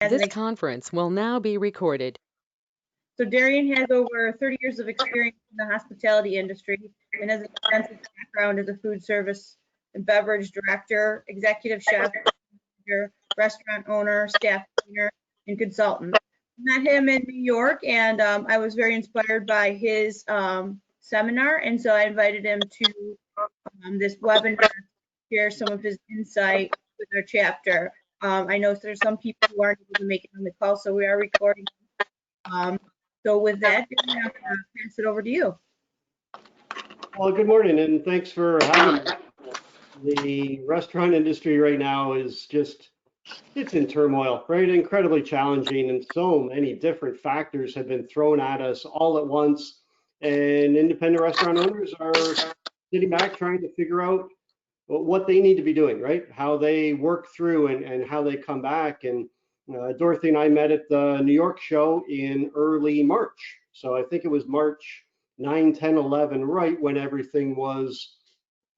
This conference will now be recorded. So Darian has over 30 years of experience in the hospitality industry and has extensive background as a food service and beverage director, executive chef, restaurant owner, staff trainer, and consultant. Met him in New York, and I was very inspired by his seminar, and so I invited him to this webinar to share some of his insight with our chapter. I know there's some people who aren't able to make it on the call, so we are recording. So with that, I'm going to pass it over to you. Well, good morning, and thanks for having me. The restaurant industry right now is just, it's in turmoil, right? Incredibly challenging, and so many different factors have been thrown at us all at once. And independent restaurant owners are sitting back trying to figure out what they need to be doing, right? How they work through and how they come back. And Dorothy and I met at the New York show in early March. So I think it was March 9, 10, 11, right when everything was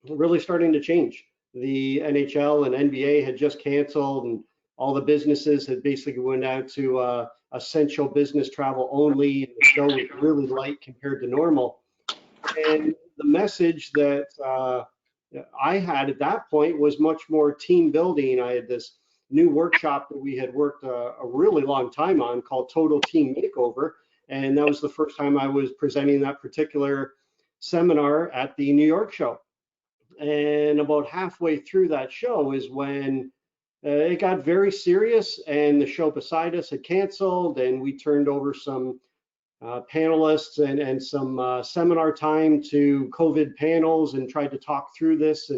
really starting to change. The NHL and NBA had just canceled, and all the businesses had basically went out to essential business travel only. The show was really light compared to normal. And the message that I had at that point was much more team building. I had this new workshop that we had worked a really long time on called Total Team Makeover. And that was the first time I was presenting that particular seminar at the New York show. And about halfway through that show is when it got very serious, and the show beside us had canceled, and we turned over some panelists and some seminar time to COVID panels and tried to talk through this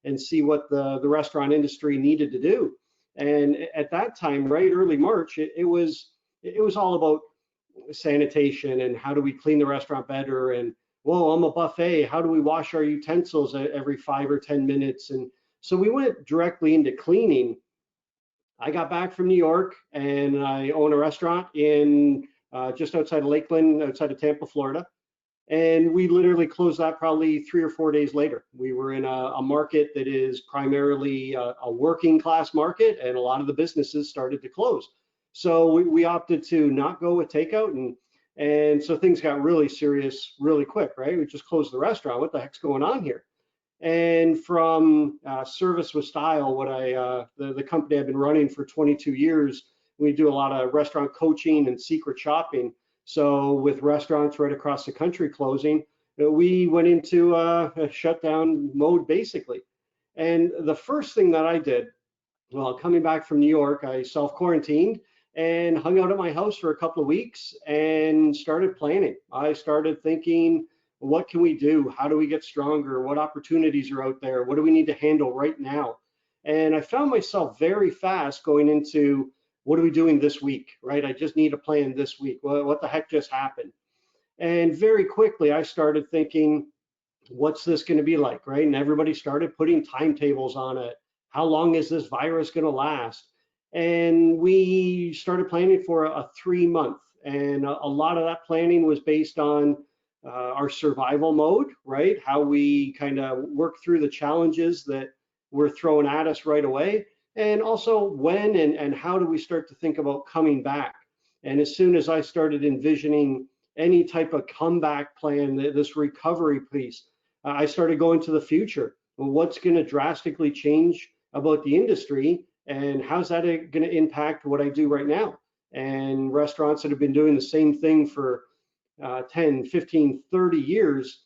and see what the restaurant industry needed to do. And at that time, right, early March, it was all about sanitation and how do we clean the restaurant better, and whoa, I'm a buffet, how do we wash our utensils every 5 or 10 minutes? And so we went directly into cleaning. I got back from New York, and I own a restaurant in just outside of Lakeland, outside of Tampa, Florida. And we literally closed that probably 3 or 4 days later. We were in a market that is primarily a working class market, and a lot of the businesses started to close. So we opted to not go with takeout, and so things got really serious really quick, right? We just closed the restaurant. What the heck's going on here? And from Service with Style, the company I've been running for 22 years, we do a lot of restaurant coaching and secret shopping. So with restaurants right across the country closing, we went into a shutdown mode basically. And the first thing that I did, well, coming back from New York, I self-quarantined and hung out at my house for a couple of weeks and started planning. I started thinking, what can we do? How do we get stronger? What opportunities are out there? What do we need to handle right now? And I found myself very fast going into, what are we doing this week, right? I just need a plan this week. What the heck just happened? And very quickly, I started thinking, what's this going to be like, right? And everybody started putting timetables on it. How long is this virus going to last? And we started planning for a 3-month. And a lot of that planning was based on our survival mode, right? How we kind of work through the challenges that were thrown at us right away. And also when and how do we start to think about coming back? And as soon as I started envisioning any type of comeback plan, this recovery piece, I started going to the future. What's going to drastically change about the industry, and how's that going to impact what I do right now? And restaurants that have been doing the same thing for 10, 15, 30 years,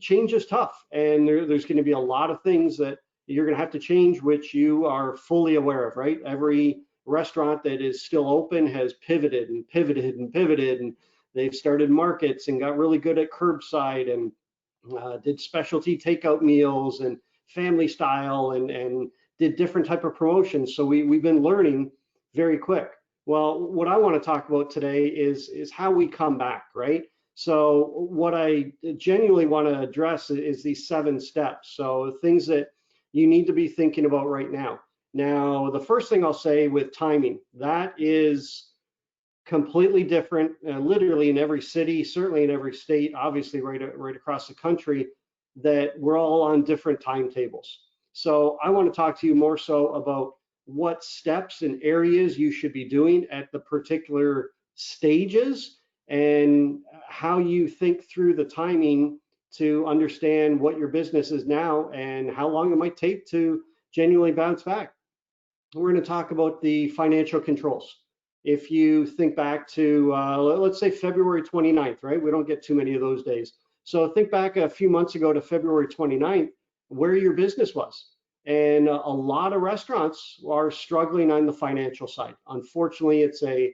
change is tough. And there's going to be a lot of things that you're going to have to change, which you are fully aware of, right? Every restaurant that is still open has pivoted and pivoted and pivoted, and they've started markets and got really good at curbside and did specialty takeout meals and family style and did different type of promotions. So we've been learning very quick. Well, what I want to talk about today is how we come back, right? So what I genuinely want to address is these 7 steps. So things that you need to be thinking about right now. Now, the first thing I'll say with timing, that is completely different, literally in every city, certainly in every state, obviously right across the country, that we're all on different timetables. So I want to talk to you more so about what steps and areas you should be doing at the particular stages, and how you think through the timing to understand what your business is now and how long it might take to genuinely bounce back. We're going to talk about the financial controls. If you think back to, let's say February 29th, right? We don't get too many of those days. So think back a few months ago to February 29th, where your business was. And a lot of restaurants are struggling on the financial side. Unfortunately, it's a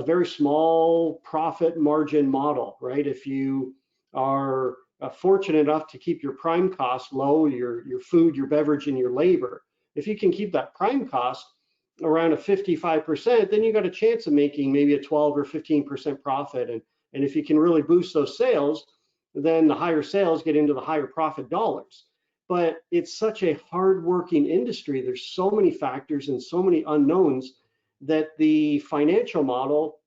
very small profit margin model, right? If you are fortunate enough to keep your prime cost low, your food, your beverage, and your labor, if you can keep that prime cost around a 55%, then you got a chance of making maybe a 12 or 15% profit. And if you can really boost those sales, then the higher sales get into the higher profit dollars. But it's such a hard-working industry. There's so many factors and so many unknowns that the financial model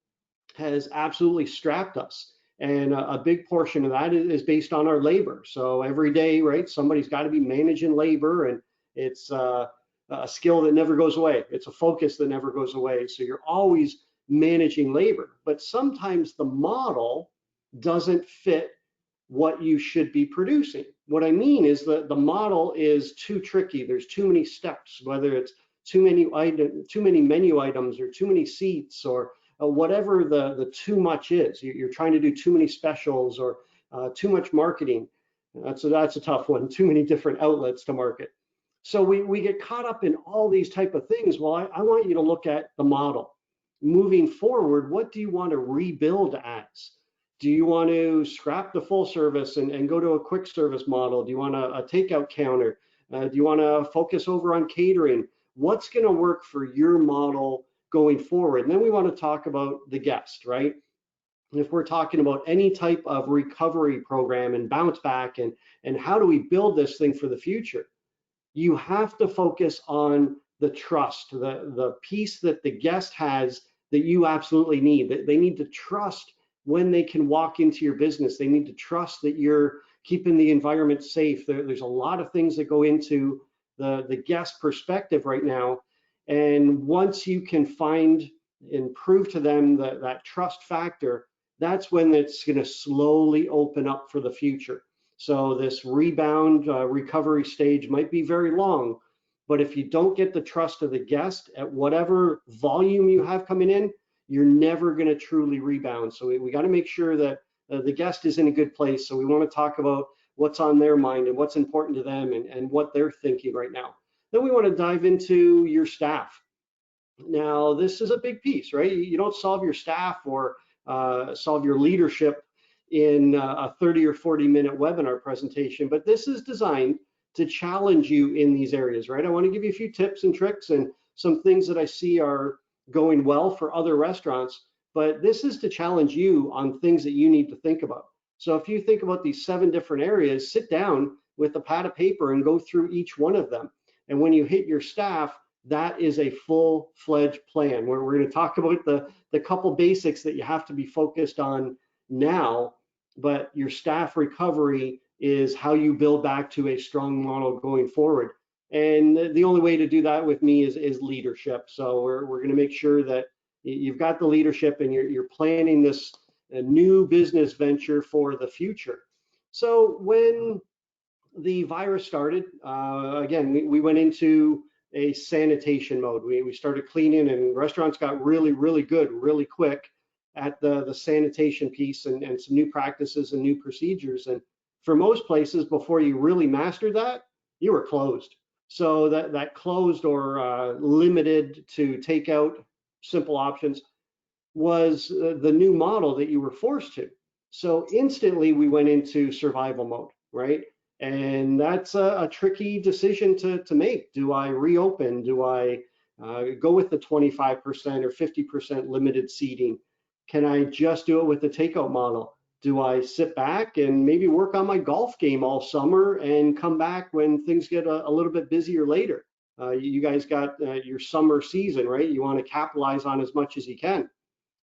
has absolutely strapped us. And a big portion of that is based on our labor. So every day, right, somebody's got to be managing labor, and it's a skill that never goes away. It's a focus that never goes away. So you're always managing labor, but sometimes the model doesn't fit what you should be producing. What I mean is that the model is too tricky. There's too many steps, whether it's too many menu items or too many seats, or whatever the too much is. You're trying to do too many specials, or too much marketing. That's a tough one. Too many different outlets to market. So we get caught up in all these type of things. Well, I want you to look at the model. Moving forward, what do you want to rebuild as? Do you want to scrap the full service and go to a quick service model? Do you want a takeout counter? Do you want to focus over on catering? What's going to work for your model going forward? And then we want to talk about the guest, right? If we're talking about any type of recovery program and bounce back, and how do we build this thing for the future, you have to focus on the trust, the piece that the guest has that you absolutely need. That they need to trust when they can walk into your business. They need to trust that you're keeping the environment safe. There's a lot of things that go into the guest perspective right now. And once you can find and prove to them that trust factor, that's when it's going to slowly open up for the future. So this rebound recovery stage might be very long, but if you don't get the trust of the guest at whatever volume you have coming in, you're never going to truly rebound. So we got to make sure that the guest is in a good place. So we want to talk about what's on their mind and what's important to them, and what they're thinking right now. Then we want to dive into your staff. Now, this is a big piece, right? You don't solve your staff or solve your leadership in a 30 or 40-minute webinar presentation, but this is designed to challenge you in these areas, right? I want to give you a few tips and tricks and some things that I see are going well for other restaurants, but this is to challenge you on things that you need to think about. So if you think about these 7 different areas, sit down with a pad of paper and go through each one of them. And when you hit your staff, that is a full-fledged plan where we're going to talk about the couple basics that you have to be focused on now, but your staff recovery is how you build back to a strong model going forward. And the only way to do that with me is leadership. So we're going to make sure that you've got the leadership and you're planning this new business venture for the future. So when the virus started, again, we went into a sanitation mode. We started cleaning, and restaurants got really, really good, really quick at the sanitation piece, and some new practices and new procedures. And for most places, before you really mastered that, you were closed. So that closed or limited to takeout, simple options, was the new model that you were forced to. So instantly we went into survival mode, right? And that's a tricky decision to make. Do I reopen? Do I go with the 25% or 50% limited seating? Can I just do it with the takeout model? Do I sit back and maybe work on my golf game all summer and come back when things get a little bit busier later? You guys got your summer season, right? You want to capitalize on as much as you can.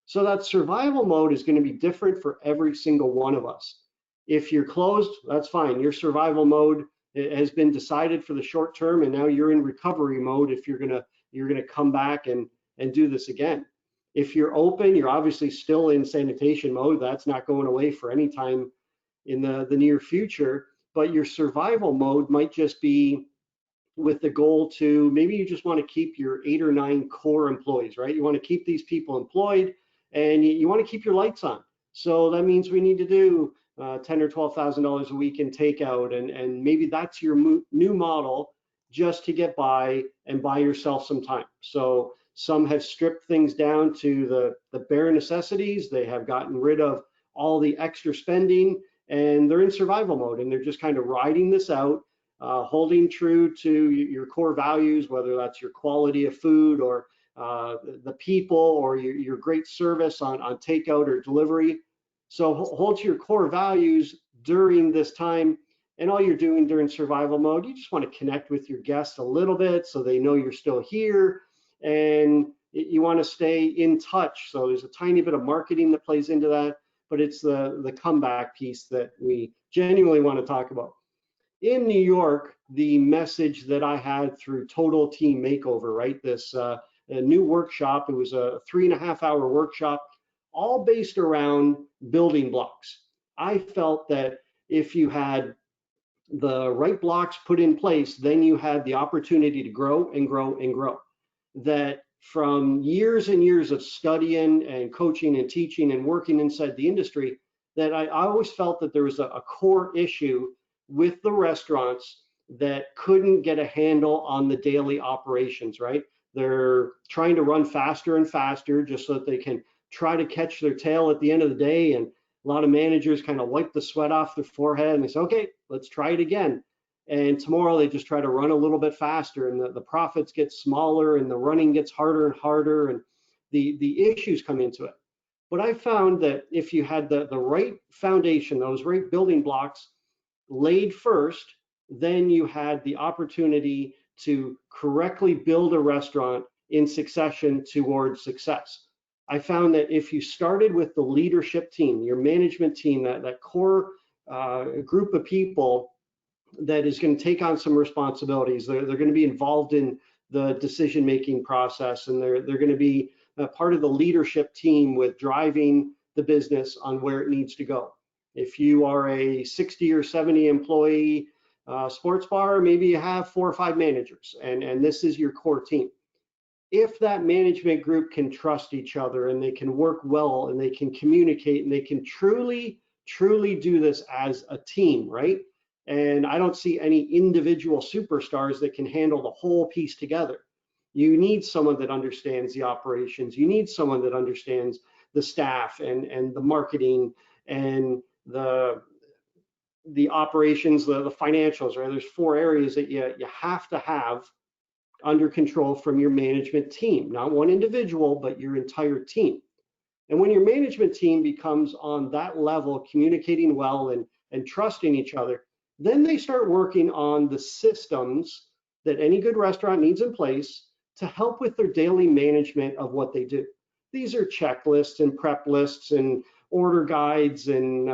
So that survival mode is going to be different for every single one of us. If you're closed, that's fine. Your survival mode has been decided for the short term, and now you're in recovery mode if you're going to you're going to come back and do this again. If you're open, you're obviously still in sanitation mode. That's not going away for any time in the near future, but your survival mode might just be with the goal to, maybe you just want to keep your 8 or 9 core employees, right? You want to keep these people employed, and you want to keep your lights on. So that means we need to do $10,000 or $12,000 a week in takeout, and maybe that's your new model just to get by and buy yourself some time. So some have stripped things down to the bare necessities. They have gotten rid of all the extra spending, and they're in survival mode, and they're just kind of riding this out, holding true to your core values, whether that's your quality of food or the people or your great service on takeout or delivery. So hold to your core values during this time, and all you're doing during survival mode, you just want to connect with your guests a little bit so they know you're still here, and you want to stay in touch. So there's a tiny bit of marketing that plays into that, but it's the comeback piece that we genuinely want to talk about. In New York, the message that I had through Total Team Makeover, right? This a new workshop, it was a 3.5-hour workshop, all based around building blocks. I felt that if you had the right blocks put in place, then you had the opportunity to grow and grow and grow. That from years and years of studying and coaching and teaching and working inside the industry, that I always felt that there was a core issue with the restaurants that couldn't get a handle on the daily operations, right? They're trying to run faster and faster just so that they can try to catch their tail at the end of the day. And a lot of managers kind of wipe the sweat off their forehead and they say, okay, let's try it again. And tomorrow they just try to run a little bit faster, and the profits get smaller and the running gets harder and harder, and the issues come into it. But I found that if you had the right foundation, those right building blocks laid first, then you had the opportunity to correctly build a restaurant in succession towards success. I found that if you started with the leadership team, your management team, that core group of people that is going to take on some responsibilities, they're going to be involved in the decision-making process, and they're going to be part of the leadership team with driving the business on where it needs to go. If you are a 60 or 70 employee sports bar, maybe you have 4 or 5 managers, and this is your core team. If that management group can trust each other and they can work well and they can communicate and they can truly do this as a team, right? And I don't see any individual superstars that can handle the whole piece together. You need someone that understands the operations. You need someone that understands the staff and the marketing and the operations, the financials, right? There's 4 areas that you have to have under control from your management team, not one individual, but your entire team. And when your management team becomes on that level, communicating well and trusting each other, then they start working on the systems that any good restaurant needs in place to help with their daily management of what they do. These are checklists and prep lists and order guides and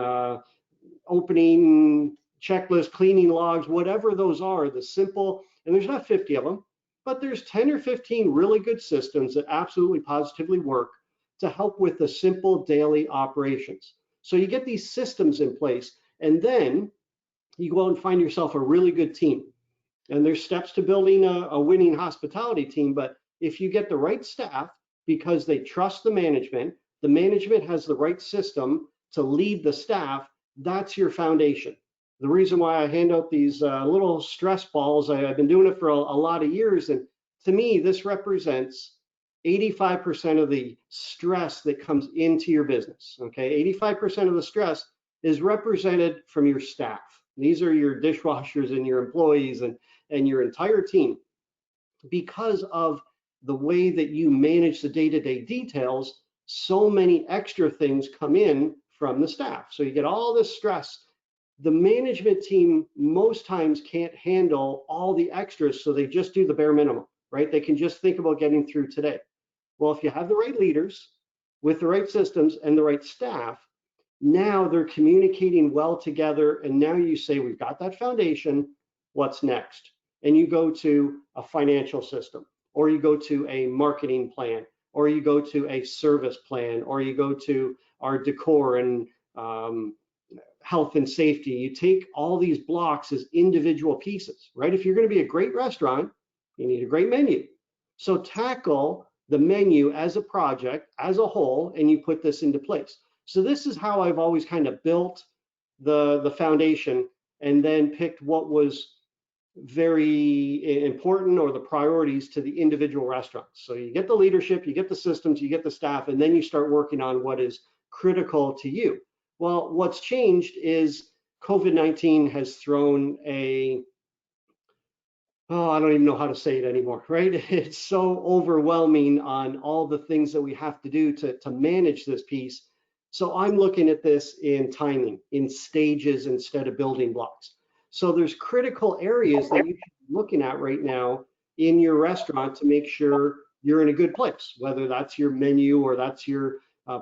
opening checklist, cleaning logs, whatever those are, the simple, and there's not 50 of them, but there's 10 or 15 really good systems that absolutely positively work to help with the simple daily operations. So you get these systems in place, and then you go out and find yourself a really good team. And there's steps to building a winning hospitality team, but if you get the right staff because they trust the management has the right system to lead the staff, that's your foundation. The reason why I hand out these little stress balls, I've been doing it for a lot of years, and to me, this represents 85% of the stress that comes into your business, okay? 85% of the stress is represented from your staff. These are your dishwashers and your employees and your entire team. Because of the way that you manage the day-to-day details, so many extra things come in from the staff. So you get all this stress. The management team most times can't handle all the extras, so they just do the bare minimum, right? They can just think about getting through today. Well, if you have the right leaders with the right systems and the right staff, now they're communicating well together, and now you say, we've got that foundation, what's next? And you go to a financial system. or you go to a marketing plan, or you go to a service plan, or you go to our decor and health and safety. You take all these blocks as individual pieces, right? If you're going to be a great restaurant, you need a great menu. So tackle the menu as a project, as a whole, and you put this into place. So this is how I've always kind of built the foundation, and then picked what was very important, or the priorities, to the individual restaurants. So you get the leadership, you get the systems, you get the staff, and then you start working on what is critical to you. Well, what's changed is COVID-19 has thrown I don't even know how to say it anymore, right? It's so overwhelming on all the things that we have to do to manage this piece. So I'm looking at this in timing, in stages, instead of building blocks. So there's critical areas that you should be looking at right now in your restaurant to make sure you're in a good place, whether that's your menu, or that's your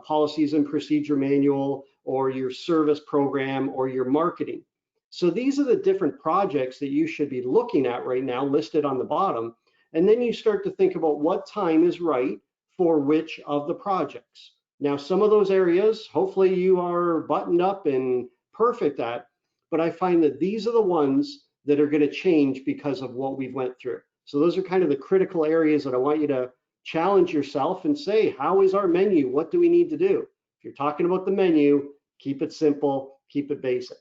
policies and procedure manual, or your service program, or your marketing. So these are the different projects that you should be looking at right now, listed on the bottom. And then you start to think about what time is right for which of the projects. Now, some of those areas, hopefully you are buttoned up and perfect at, but I find that these are the ones that are going to change because of what we've went through. So those are kind of the critical areas that I want you to challenge yourself and say, how is our menu? What do we need to do? If you're talking about the menu, keep it simple, keep it basic.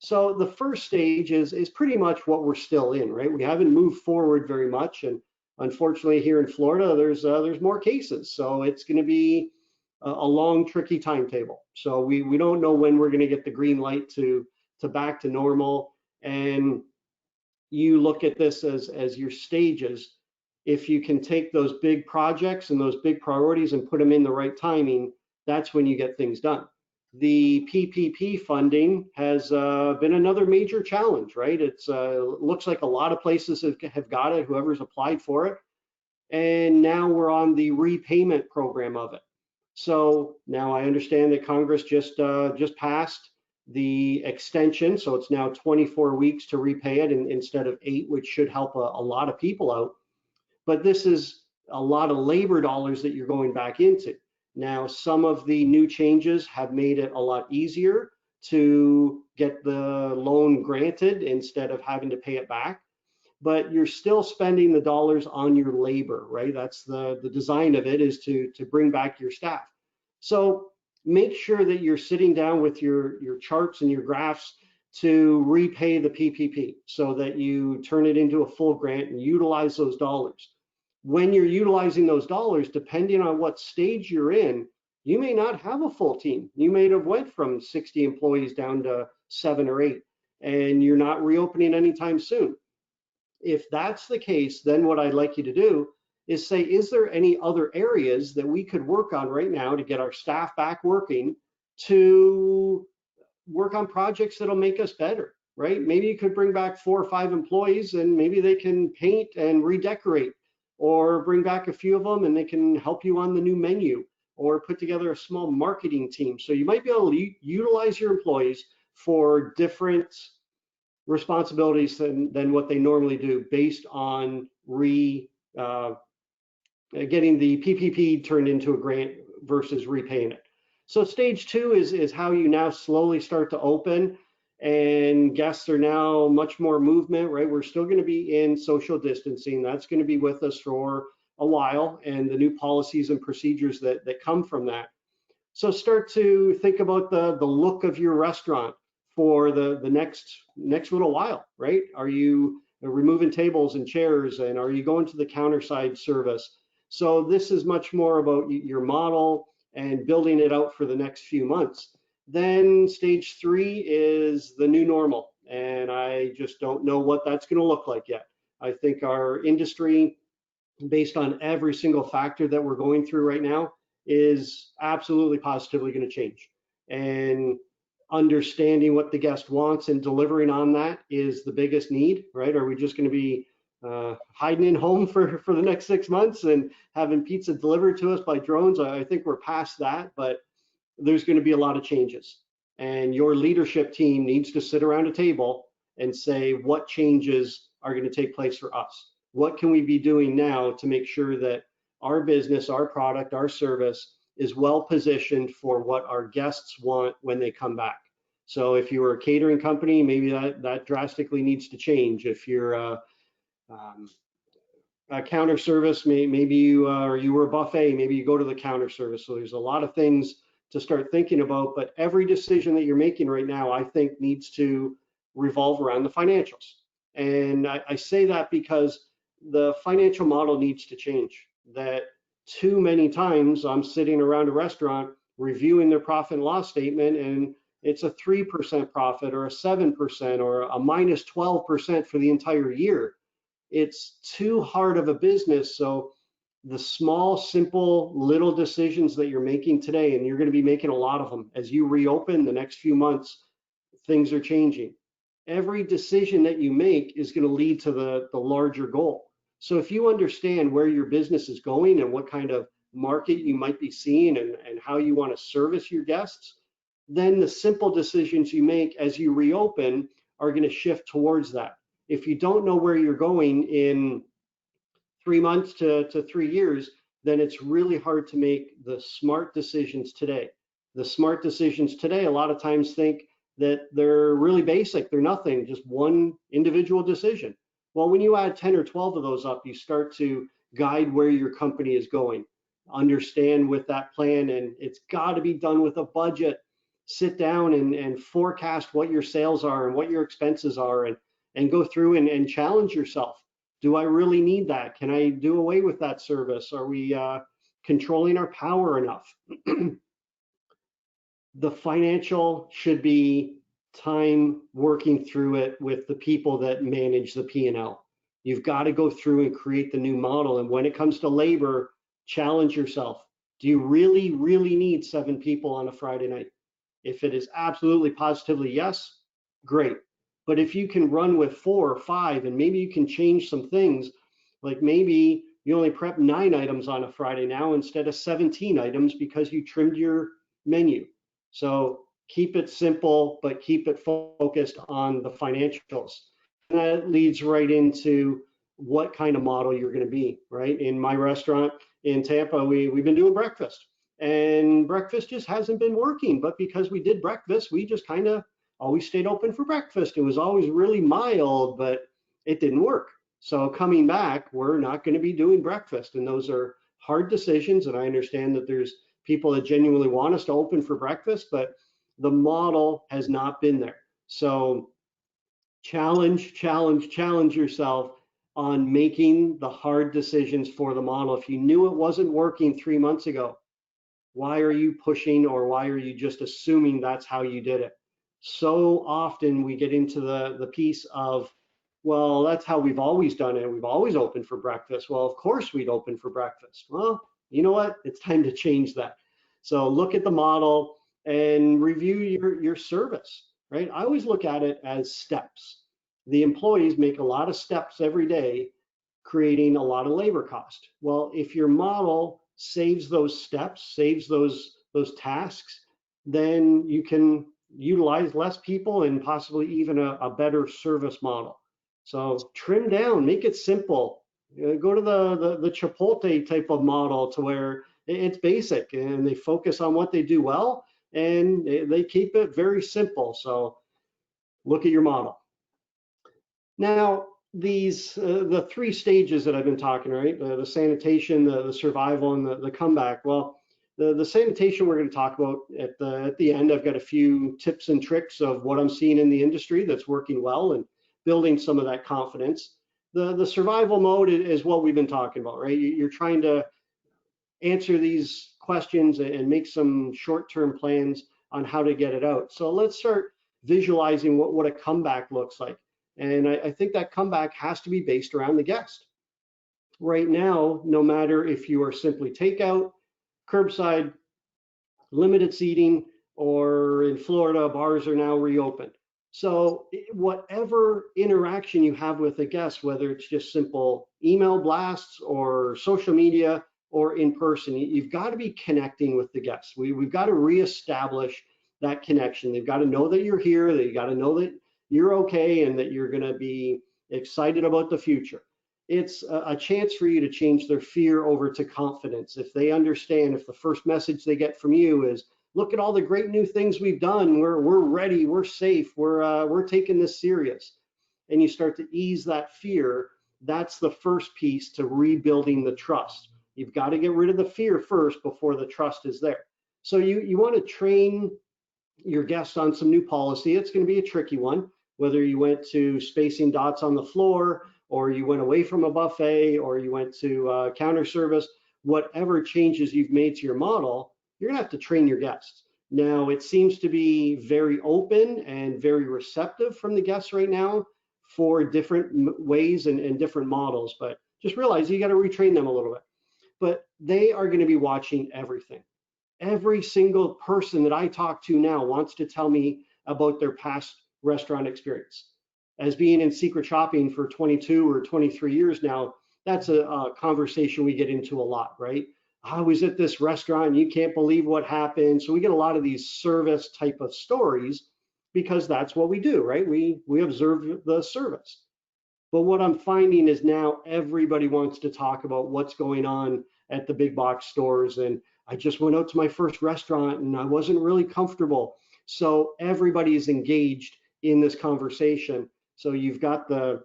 So the first stage is pretty much what we're still in, right? We haven't moved forward very much, and unfortunately here in Florida, there's more cases, so it's going to be a long, tricky timetable. So we don't know when we're going to get the green light to back to normal. And you look at this as your stages. If you can take those big projects and those big priorities and put them in the right timing, that's when you get things done. The PPP funding has been another major challenge, right? It's looks like a lot of places have got it, whoever's applied for it. And now we're on the repayment program of it. So now I understand that Congress just passed the extension. So it's now 24 weeks to repay it instead of 8, which should help a lot of people out. But this is a lot of labor dollars that you're going back into. Now, some of the new changes have made it a lot easier to get the loan granted instead of having to pay it back, but you're still spending the dollars on your labor, right? That's the design of it, is to bring back your staff. So make sure that you're sitting down with your charts and your graphs to repay the PPP so that you turn it into a full grant and utilize those dollars. When you're utilizing those dollars, depending on what stage you're in, you may not have a full team. You may have went from 60 employees down to 7 or 8, and you're not reopening anytime soon. If that's the case, then what I'd like you to do is say, is there any other areas that we could work on right now to get our staff back working, to work on projects that'll make us better, right? Maybe you could bring back 4 or 5 employees and maybe they can paint and redecorate, or bring back a few of them and they can help you on the new menu, or put together a small marketing team. So you might be able to utilize your employees for different responsibilities than what they normally do, based on getting the PPP turned into a grant versus repaying it. So stage 2 is how you now slowly start to open, and guests are now much more movement, right? We're still going to be in social distancing. That's going to be with us for a while, and the new policies and procedures that come from that. So start to think about the look of your restaurant for the next little while, right? Are you removing tables and chairs, and are you going to the counter side service? So this is much more about your model and building it out for the next few months. Then stage 3 is the new normal, and I just don't know what that's going to look like yet. I think our industry, based on every single factor that we're going through right now, is absolutely positively going to change. And understanding what the guest wants and delivering on that is the biggest need, right? Are we just going to be hiding in home for the next 6 months and having pizza delivered to us by drones? I think we're past that, but there's going to be a lot of changes. And your leadership team needs to sit around a table and say, what changes are going to take place for us? what can we be doing now to make sure that our business, our product, our service is well positioned for what our guests want when they come back. So if you're a catering company, maybe that drastically needs to change. If you're a counter service, maybe you were a buffet, maybe you go to the counter service. So there's a lot of things to start thinking about, but every decision that you're making right now, I think needs to revolve around the financials. And I say that because the financial model needs to change. That too many times I'm sitting around a restaurant reviewing their profit and loss statement, and it's a 3% profit or a 7% or a minus 12% for the entire year. It's too hard of a business. So the small, simple, little decisions that you're making today, and you're going to be making a lot of them as you reopen the next few months, things are changing. Every decision that you make is going to lead to the larger goal. So if you understand where your business is going and what kind of market you might be seeing and how you want to service your guests, then the simple decisions you make as you reopen are going to shift towards that. If you don't know where you're going in 3 months to 3 years, then it's really hard to make the smart decisions today. The smart decisions today, a lot of times think that they're really basic, they're nothing, just one individual decision. Well, when you add 10 or 12 of those up, you start to guide where your company is going. Understand with that plan, and it's got to be done with a budget. Sit down and forecast what your sales are and what your expenses are, and go through and challenge yourself. Do I really need that? Can I do away with that service? Are we controlling our power enough? The financial should be time working through it with the people that manage the P&L. You've got to go through and create the new model. And when it comes to labor, challenge yourself. Do you really, really need 7 people on a Friday night? If it is absolutely positively yes, great. But if you can run with 4 or 5, and maybe you can change some things, like maybe you only prep 9 items on a Friday now instead of 17 items because you trimmed your menu. So keep it simple, but keep it focused on the financials. And that leads right into what kind of model you're going to be, right? In my restaurant in Tampa, we've been doing breakfast, and breakfast just hasn't been working. But because we did breakfast, we just kind of always stayed open for breakfast. It was always really mild, but it didn't work. So coming back, we're not going to be doing breakfast. And those are hard decisions. And I understand that there's people that genuinely want us to open for breakfast, but the model has not been there. So challenge yourself on making the hard decisions for the model. If you knew it wasn't working 3 months ago, why are you pushing, or why are you just assuming that's how you did it? So often we get into the piece of, well, that's how we've always done it. We've always opened for breakfast. Well, of course we'd open for breakfast. Well, you know what? It's time to change that. So look at the model and review your service, right? I always look at it as steps. The employees make a lot of steps every day, creating a lot of labor cost. Well, if your model saves those steps, saves those tasks, then you can utilize less people and possibly even a better service model. So trim down, make it simple. Go to the Chipotle type of model, to where it's basic and they focus on what they do well, and they keep it very simple. So look at your model. Now, these the 3 stages that I've been talking, right? The sanitation, the survival, and the comeback. Well, the sanitation we're going to talk about at the end. I've got a few tips and tricks of what I'm seeing in the industry that's working well and building some of that confidence. The survival mode is what we've been talking about, right? You're trying to answer these questions and make some short-term plans on how to get it out. So let's start visualizing what a comeback looks like. And I think that comeback has to be based around the guest. Right now, no matter if you are simply takeout, curbside, limited seating, or in Florida, bars are now reopened. So whatever interaction you have with a guest, whether it's just simple email blasts or social media or in person, you've got to be connecting with the guests. We've got to reestablish that connection. They've got to know that you're here. They've got to know that you're okay and that you're going to be excited about the future. it's a chance for you to change their fear over to confidence. If they understand, if the first message they get from you is, look at all the great new things we've done, we're ready, we're safe, we're taking this serious, and you start to ease that fear, that's the first piece to rebuilding the trust. You've got to get rid of the fear first before the trust is there. So you want to train your guests on some new policy. It's going to be a tricky one, whether you went to spacing dots on the floor, or you went away from a buffet, or you went to counter service, whatever changes you've made to your model, you're gonna have to train your guests. Now, it seems to be very open and very receptive from the guests right now for different ways and different models, but just realize you gotta retrain them a little bit. But they are gonna be watching everything. Every single person that I talk to now wants to tell me about their past restaurant experience. As being in secret shopping for 22 or 23 years now, that's a conversation we get into a lot, right? I was at this restaurant and you can't believe what happened. So we get a lot of these service type of stories because that's what we do, right? We observe the service. But what I'm finding is now everybody wants to talk about what's going on at the big box stores. And I just went out to my first restaurant and I wasn't really comfortable. So everybody is engaged in this conversation. So you've got the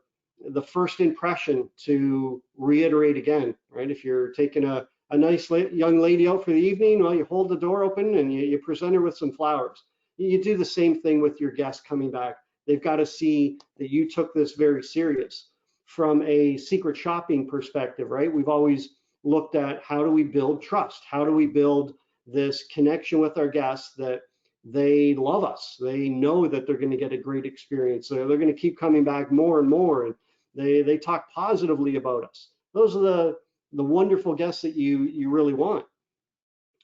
first impression to reiterate again, right? If you're taking a nice young lady out for the evening, well, you hold the door open and you present her with some flowers. You do the same thing with your guests coming back. They've got to see that you took this very serious. From a secret shopping perspective, right? We've always looked at how do we build trust? How do we build this connection with our guests that they love us. They know that they're going to get a great experience. So they're going to keep coming back more and more. And they talk positively about us. Those are the wonderful guests that you really want.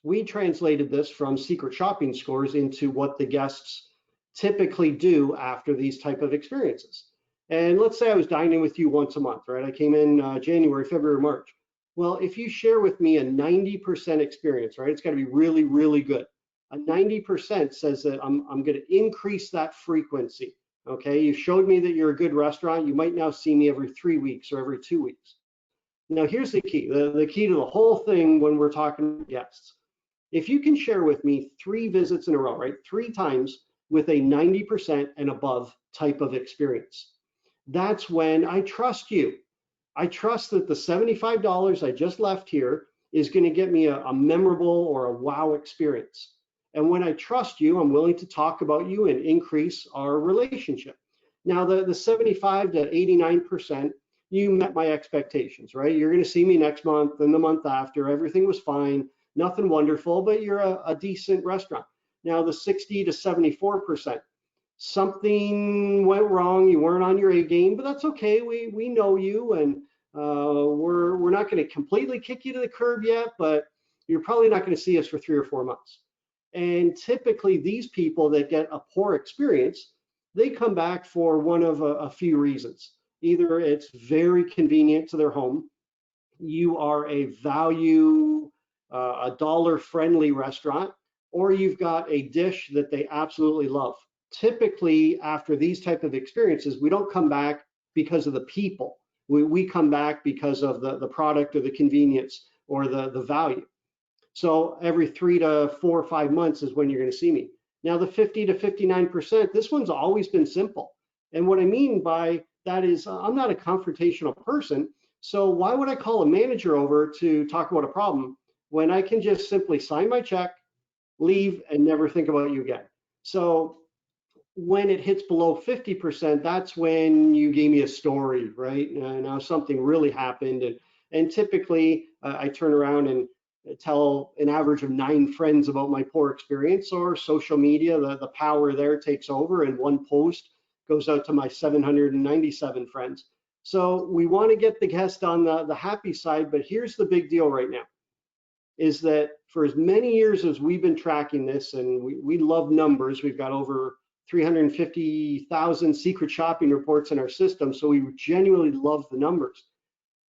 We translated this from secret shopping scores into what the guests typically do after these type of experiences. And let's say I was dining with you once a month, right? I came in January, February, March. Well, if you share with me a 90% experience, right? It's got to be really, really good. A 90% says that I'm going to increase that frequency. Okay, you showed me that you're a good restaurant. You might now see me every 3 weeks or every 2 weeks. Now, here's the key. The key to the whole thing when we're talking to guests. If you can share with me 3 visits in a row, right? 3 times with a 90% and above type of experience, that's when I trust you. I trust that the $75 I just left here is going to get me a memorable or a wow experience. And when I trust you, I'm willing to talk about you and increase our relationship. Now, the 75 to 89%, you met my expectations, right? You're going to see me next month and the month after. Everything was fine, nothing wonderful, but you're a decent restaurant. Now, the 60 to 74%, something went wrong. You weren't on your A game, but that's okay. We know you, and we're not going to completely kick you to the curb yet, but you're probably not going to see us for 3 or 4 months. And typically these people that get a poor experience, they come back for one of a few reasons. Either it's very convenient to their home, you are a value, a dollar-friendly restaurant, or you've got a dish that they absolutely love. Typically, after these type of experiences, we don't come back because of the people. We come back because of the product or the convenience or the value. So every 3 to 4 or 5 months is when you're going to see me. Now, the 50 to 59%, this one's always been simple. And what I mean by that is I'm not a confrontational person. So why would I call a manager over to talk about a problem when I can just simply sign my check, leave, and never think about you again? So when it hits below 50%, that's when you gave me a story, right? Now something really happened. And typically I turn around and tell an average of 9 friends about my poor experience, or social media, the power there takes over, and one post goes out to my 797 friends. So we want to get the guest on the happy side, but here's the big deal right now, is that for as many years as we've been tracking this, and we love numbers, we've got over 350,000 secret shopping reports in our system, so we genuinely love the numbers.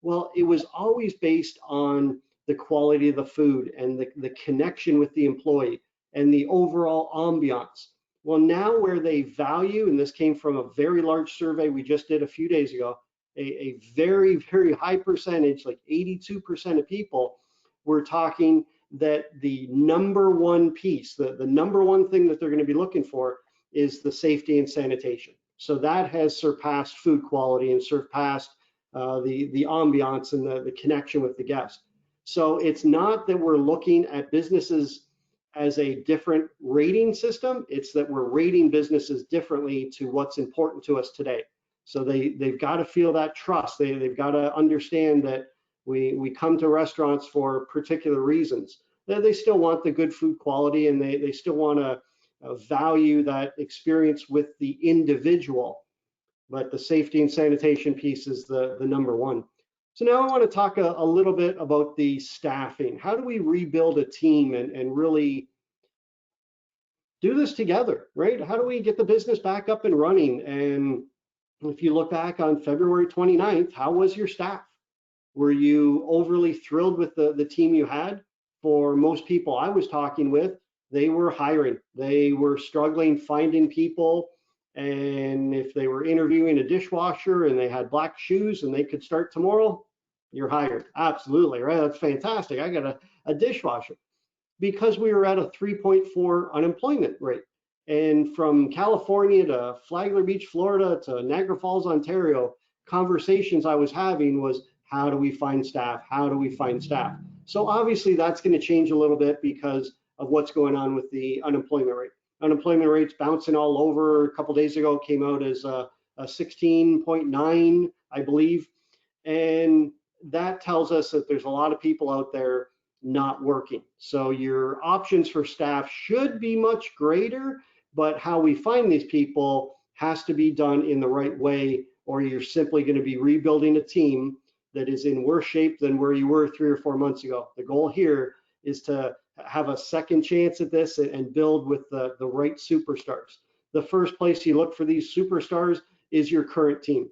Well, it was always based on the quality of the food and the connection with the employee and the overall ambiance. Well, now where they value, and this came from a very large survey we just did a few days ago, a very, very high percentage, like 82% of people were talking that the number one piece, the number one thing that they're going to be looking for is the safety and sanitation. So that has surpassed food quality and surpassed the ambiance and the connection with the guest. So it's not that we're looking at businesses as a different rating system, it's that we're rating businesses differently to what's important to us today. So they've got to feel that trust. They've got to understand that we come to restaurants for particular reasons. They still want the good food quality, and they still want to value that experience with the individual. But the safety and sanitation piece is the number one. So now I want to talk a little bit about the staffing. How do we rebuild a team and really do this together, right? How do we get the business back up and running? And if you look back on February 29th, how was your staff? Were you overly thrilled with the team you had? For most people I was talking with, they were hiring. They were struggling finding people. And if they were interviewing a dishwasher and they had black shoes and they could start tomorrow, you're hired. Absolutely, right? That's fantastic. I got a dishwasher. Because we were at a 3.4 unemployment rate. And from California to Flagler Beach, Florida to Niagara Falls, Ontario, conversations I was having was, how do we find staff? How do we find staff? So obviously that's going to change a little bit because of what's going on with the unemployment rate. Unemployment rate's bouncing all over. A couple days ago, it came out as a 16.9, I believe. And that tells us that there's a lot of people out there not working. So your options for staff should be much greater, but how we find these people has to be done in the right way, or you're simply going to be rebuilding a team that is in worse shape than where you were 3 or 4 months ago. The goal here is to have a second chance at this and build with the right superstars. The first place you look for these superstars is your current team.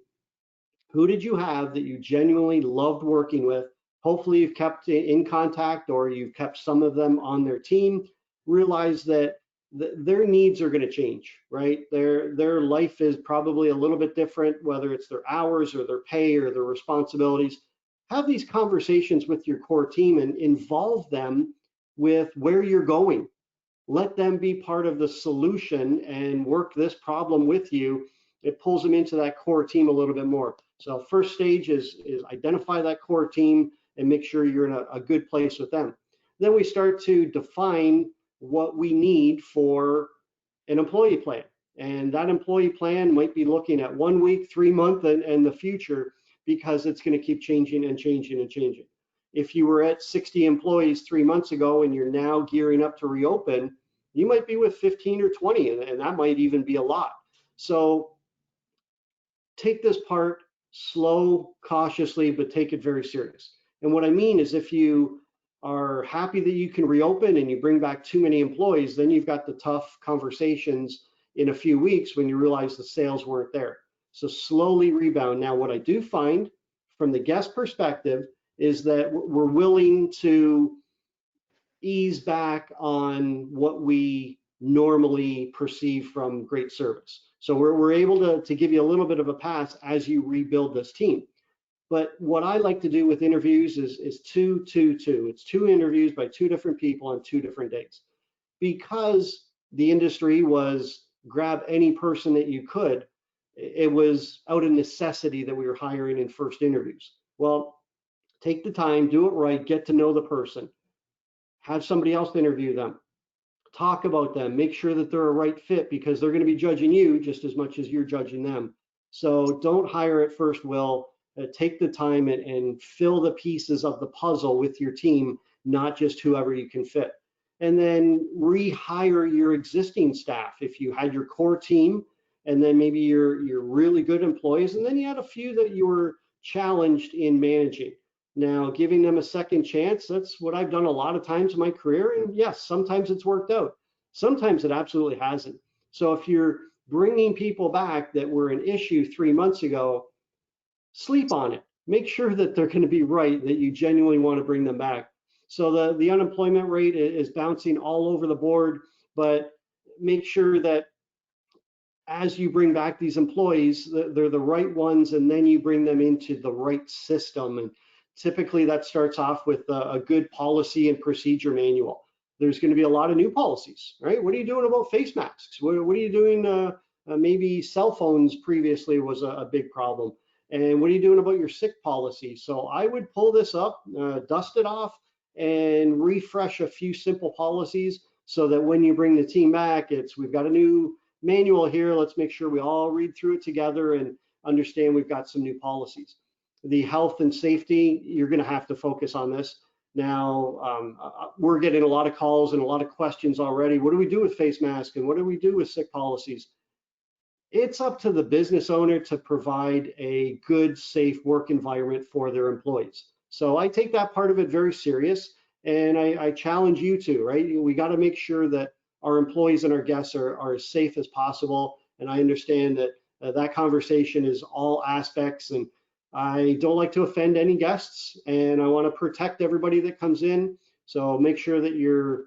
Who did you have that you genuinely loved working with? Hopefully you've kept in contact, or you've kept some of them on their team. Realize that their needs are going to change, right? Their life is probably a little bit different, whether it's their hours or their pay or their responsibilities. Have these conversations with your core team and involve them with where you're going. Let them be part of the solution and work this problem with you. It pulls them into that core team a little bit more. So first stage is identify that core team and make sure you're in a good place with them. Then we start to define what we need for an employee plan. And that employee plan might be looking at 1 week, 3 month, and the future, because it's going to keep changing and changing and changing. If you were at 60 employees 3 months ago and you're now gearing up to reopen, you might be with 15 or 20, and that might even be a lot. So take this part slow, cautiously, but take it very serious. And what I mean is, if you are happy that you can reopen and you bring back too many employees, then you've got the tough conversations in a few weeks when you realize the sales weren't there. So slowly rebound. Now, what I do find from the guest perspective is that we're willing to ease back on what we normally perceive from great service. So we're able to give you a little bit of a pass as you rebuild this team. But what I like to do with interviews is 2, 2, 2. It's 2 interviews by 2 different people on 2 different days. Because the industry was grab any person that you could, it was out of necessity that we were hiring in first interviews. Well, take the time, do it right, get to know the person, have somebody else interview them, talk about them, make sure that they're a right fit, because they're going to be judging you just as much as you're judging them. So don't hire at first will. Take the time and fill the pieces of the puzzle with your team, not just whoever you can fit. And then rehire your existing staff. If you had your core team, and then maybe you're really good employees, and then you had a few that you were challenged in managing. Now, giving them a second chance, that's what I've done a lot of times in my career. And yes, sometimes it's worked out. Sometimes it absolutely hasn't. So if you're bringing people back that were an issue 3 months ago, sleep on it. Make sure that they're going to be right, that you genuinely want to bring them back. So the unemployment rate is bouncing all over the board, but make sure that as you bring back these employees, they're the right ones, and then you bring them into the right system. And typically that starts off with a good policy and procedure manual. There's going to be a lot of new policies, right? What are you doing about face masks? What are you doing? Maybe cell phones previously was a big problem. And what are you doing about your sick policy? So I would pull this up, dust it off, and refresh a few simple policies so that when you bring the team back, we've got a new manual here. Let's make sure we all read through it together and understand we've got some new policies. The health and safety, you're going to have to focus on this. Now, we're getting a lot of calls and a lot of questions already. What do we do with face masks and what do we do with sick policies? It's up to the business owner to provide a good, safe work environment for their employees. So I take that part of it very serious, and I challenge you to, right? We got to make sure that our employees and our guests are as safe as possible. And I understand that that conversation is all aspects, and I don't like to offend any guests, and I want to protect everybody that comes in. So make sure that you're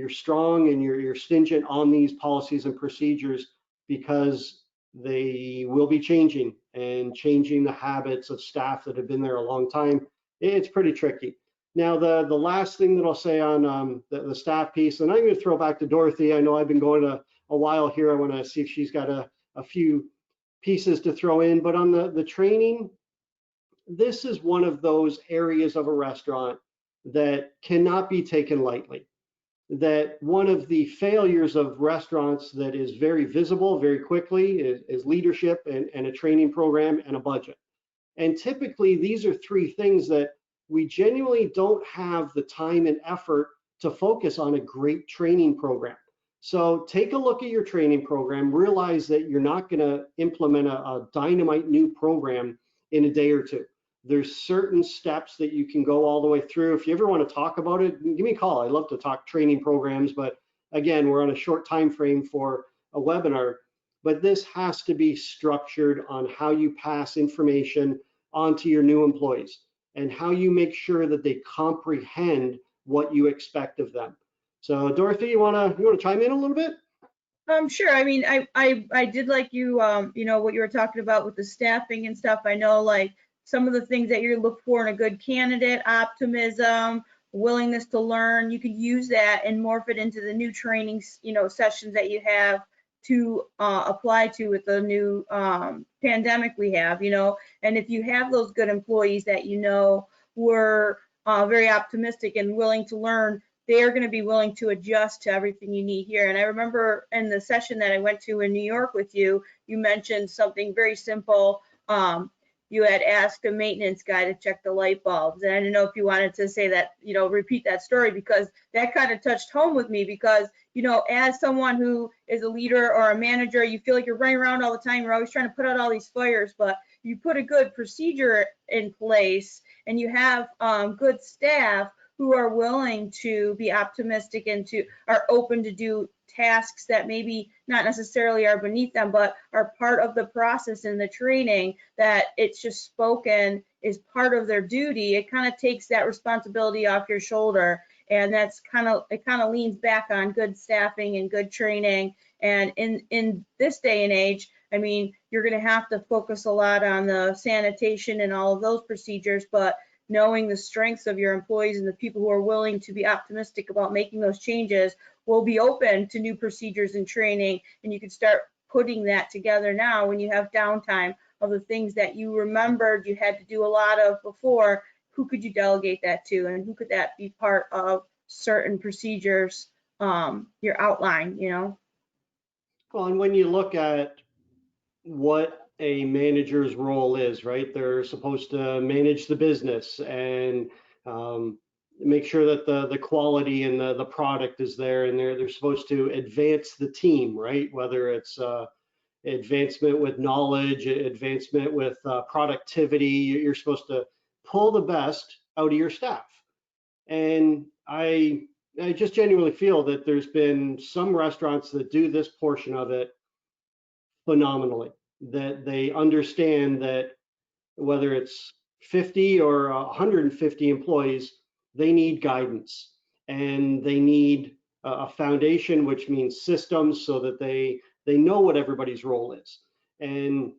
strong and you're stringent on these policies and procedures, because they will be changing and changing the habits of staff that have been there a long time. It's pretty tricky. Now, the last thing that I'll say on the staff piece, and I'm going to throw back to Dorothy. I know I've been going a while here. I want to see if she's got a few pieces to throw in. But on the training, this is one of those areas of a restaurant that cannot be taken lightly. That one of the failures of restaurants that is very visible very quickly is leadership and a training program and a budget. And typically, these are three things that we genuinely don't have the time and effort to focus on a great training program. So take a look at your training program, realize that you're not going to implement a dynamite new program in a day or two. There's certain steps that you can go all the way through. If you ever want to talk about it, give me a call. I love to talk training programs, but again, we're on a short time frame for a webinar. But this has to be structured on how you pass information onto your new employees and how you make sure that they comprehend what you expect of them. So Dorothy, you wanna chime in a little bit? Sure. I mean, I did like you, you know, what you were talking about with the staffing and stuff. I know like some of the things that you look for in a good candidate, optimism, willingness to learn, you could use that and morph it into the new trainings, you know, sessions that you have to apply to with the new pandemic we have, you know. And if you have those good employees that you know were very optimistic and willing to learn, they are going to be willing to adjust to everything you need here. And I remember in the session that I went to in New York with you, you mentioned something very simple. You had asked a maintenance guy to check the light bulbs. And I didn't know if you wanted to say that, you know, repeat that story, because that kind of touched home with me, because, you know, as someone who is a leader or a manager, you feel like you're running around all the time. You're always trying to put out all these fires, but you put a good procedure in place and you have good staff who are willing to be optimistic and are open to do tasks that maybe not necessarily are beneath them, but are part of the process in the training, that it's just spoken is part of their duty. It kind of takes that responsibility off your shoulder. And it kind of leans back on good staffing and good training. And in this day and age, I mean, you're going to have to focus a lot on the sanitation and all of those procedures, but knowing the strengths of your employees and the people who are willing to be optimistic about making those changes will be open to new procedures and training. And you can start putting that together now when you have downtime of the things that you remembered you had to do a lot of before. Who could you delegate that to, and who could that be part of certain procedures, your outline, you know? Well, and when you look at what a manager's role is, right? They're supposed to manage the business and make sure that the quality and the product is there, and they're supposed to advance the team, right? Whether it's advancement with knowledge, advancement with productivity, you're supposed to pull the best out of your staff. And I just genuinely feel that there's been some restaurants that do this portion of it phenomenally, that they understand that whether it's 50 or 150 employees, they need guidance and they need a foundation, which means systems, so that they They know what everybody's role is. And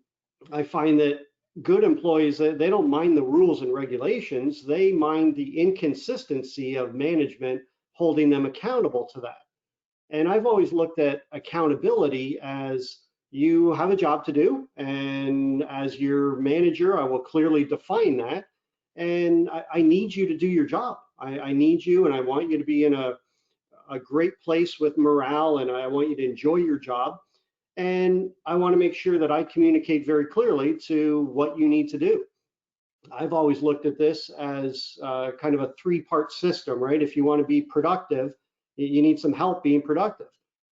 I find that good employees, they don't mind the rules and regulations. They mind the inconsistency of management holding them accountable to that. And I've always looked at accountability as you have a job to do, and as your manager, I will clearly define that. And I need you to do your job. I need you, and I want you to be in a great place with morale, and I want you to enjoy your job. And I want to make sure that I communicate very clearly to what you need to do. I've always looked at this as kind of a three-part system, right? If you want to be productive, you need some help being productive.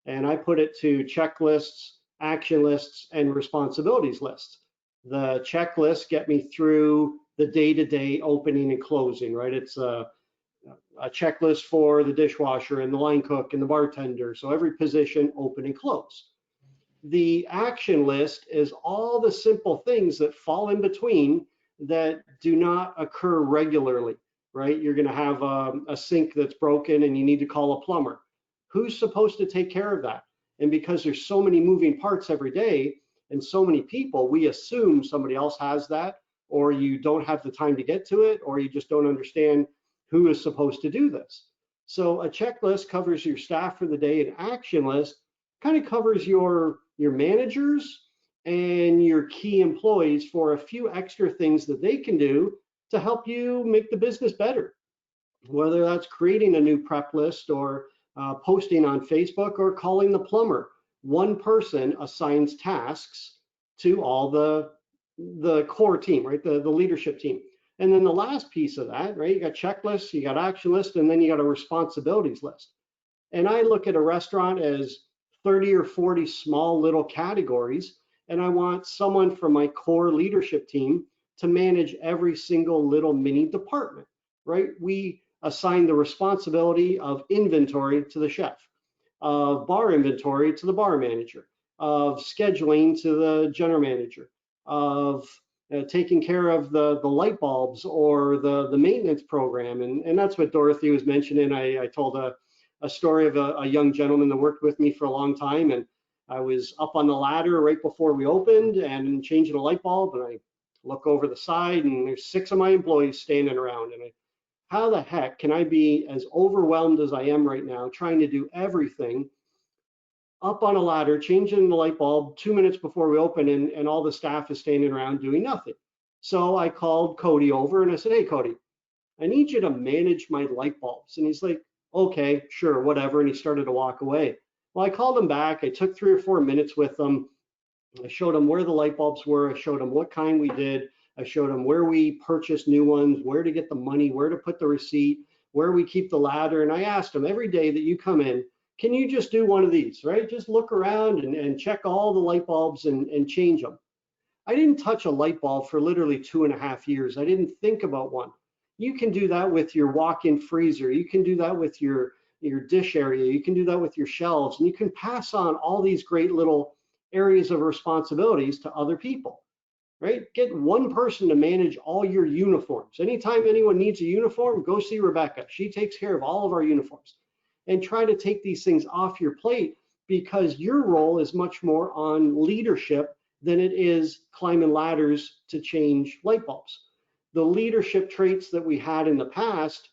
And I put it to checklists, action lists, and responsibilities lists. The checklists get me through the day-to-day opening and closing, right? It's a checklist for the dishwasher and the line cook and the bartender. So every position, open and close. The action list is all the simple things that fall in between that do not occur regularly, right? You're going to have a sink that's broken and you need to call a plumber. Who's supposed to take care of that? And because there's so many moving parts every day and so many people, we assume somebody else has that, or you don't have the time to get to it, or you just don't understand who is supposed to do this. So a checklist covers your staff for the day. An action list kind of covers your managers and your key employees for a few extra things that they can do to help you make the business better. Whether that's creating a new prep list or posting on Facebook or calling the plumber. One person assigns tasks to all the core team, right? The leadership team. And then the last piece of that, right? You got checklists, you got action list, and then you got a responsibilities list. And I look at a restaurant as 30 or 40 small little categories, and I want someone from my core leadership team to manage every single little mini department, right? We assign the responsibility of inventory to the chef, of bar inventory to the bar manager, of scheduling to the general manager, of taking care of the light bulbs or the maintenance program. And that's what Dorothy was mentioning. I told a story of a young gentleman that worked with me for a long time, and I was up on the ladder right before we opened and changing a light bulb, and I look over the side and there's 6 of my employees standing around, and how the heck can I be as overwhelmed as I am right now trying to do everything up on a ladder, changing the light bulb 2 minutes before we open, and all the staff is standing around doing nothing. So I called Cody over and I said, hey, Cody, I need you to manage my light bulbs. And he's like, okay, sure, whatever. And he started to walk away. Well, I called him back. I took 3 or 4 minutes with him. I showed him where the light bulbs were. I showed him what kind we did. I showed him where we purchased new ones, where to get the money, where to put the receipt, where we keep the ladder. And I asked him, every day that you come in, can you just do one of these, right? Just look around and check all the light bulbs and change them. I didn't touch a light bulb for literally 2.5 years. I didn't think about one. You can do that with your walk-in freezer. You can do that with your dish area. You can do that with your shelves. And you can pass on all these great little areas of responsibilities to other people, right? Get one person to manage all your uniforms. Anytime anyone needs a uniform, go see Rebecca. She takes care of all of our uniforms. And try to take these things off your plate, because your role is much more on leadership than it is climbing ladders to change light bulbs. The leadership traits that we had in the past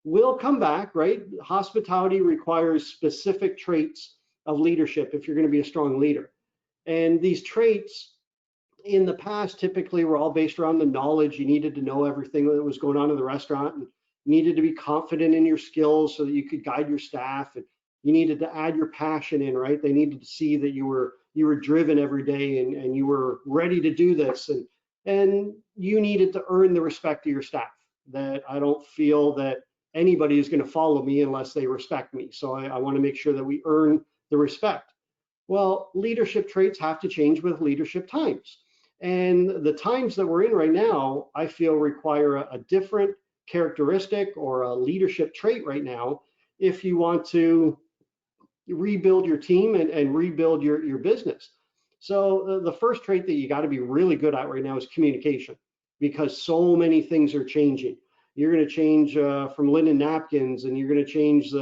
will come back, right? Hospitality requires specific traits of leadership if you're going to be a strong leader. And these traits in the past typically were all based around the knowledge. You needed to know everything that was going on in the restaurant, and needed to be confident in your skills so that you could guide your staff, and you needed to add your passion in, right? They needed to see that you were driven every day and you were ready to do this, and you needed to earn the respect of your staff. That I don't feel that anybody is going to follow me unless they respect me. So I want to make sure that we earn the respect. Well, leadership traits have to change with leadership times. And the times that we're in right now, I feel require a different characteristic or a leadership trait right now if you want to rebuild your team and rebuild your business. So the first trait that you got to be really good at right now is communication, because so many things are changing. You're going to change from linen napkins, and you're going to change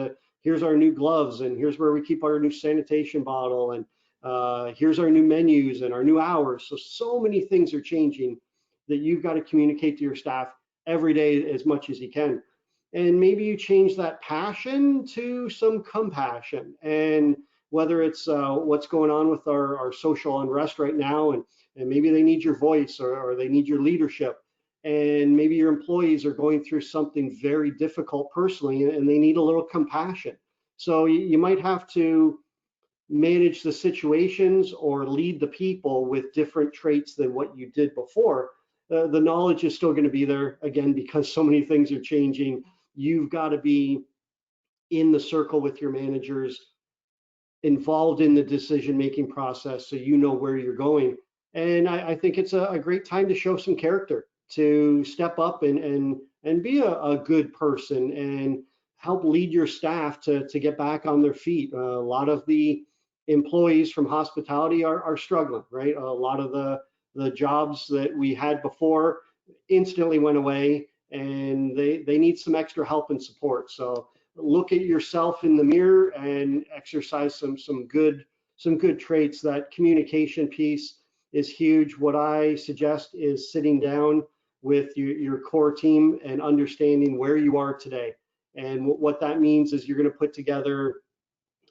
here's our new gloves, and here's where we keep our new sanitation bottle, and Here's our new menus and our new hours. So many things are changing that you've got to communicate to your staff every day as much as you can. And maybe you change that passion to some compassion. And whether it's what's going on with our social unrest right now, and maybe they need your voice, or they need your leadership, and maybe your employees are going through something very difficult personally and they need a little compassion. So you might have to manage the situations or lead the people with different traits than what you did before. The knowledge is still going to be there, again, because so many things are changing. You've got to be in the circle with your managers, involved in the decision-making process, so you know where you're going. And I think it's a great time to show some character, to step up and be a good person and help lead your staff to get back on their feet. A lot of the employees from hospitality are struggling, right? A lot of the jobs that we had before instantly went away, and they need some extra help and support. So look at yourself in the mirror and exercise some good traits. That communication piece is huge. What I suggest is sitting down with your core team and understanding where you are today. And what that means is you're going to put together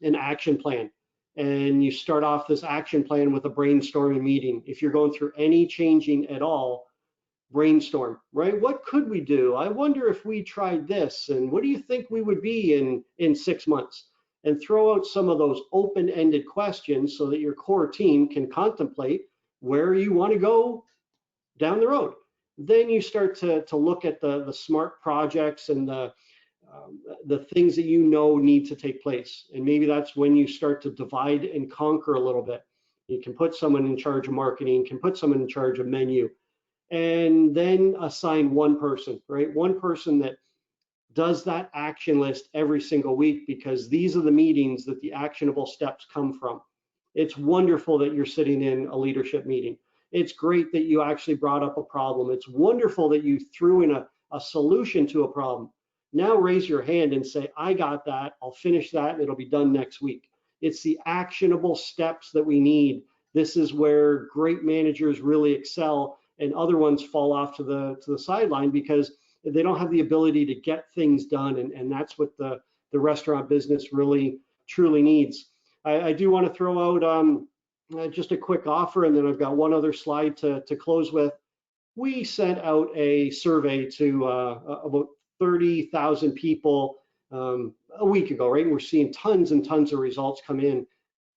an action plan. And you start off this action plan with a brainstorming meeting. If you're going through any changing at all, brainstorm, right? What could we do? I wonder if we tried this, and what do you think we would be in 6 months? And throw out some of those open-ended questions so that your core team can contemplate where you want to go down the road. Then you start to look at the smart projects and the things that you know need to take place. And maybe that's when you start to divide and conquer a little bit. You can put someone in charge of marketing, can put someone in charge of menu, and then assign one person, right? One person that does that action list every single week, because these are the meetings that the actionable steps come from. It's wonderful that you're sitting in a leadership meeting. It's great that you actually brought up a problem. It's wonderful that you threw in a solution to a problem. Now raise your hand and say, I got that, I'll finish that, and it'll be done next week. It's the actionable steps that we need. This is where great managers really excel, and other ones fall off to the sideline because they don't have the ability to get things done. And that's what the restaurant business really truly needs. I do want to throw out just a quick offer, and then I've got one other slide to close with. We sent out a survey to about 30,000 people a week ago, right? And we're seeing tons and tons of results come in.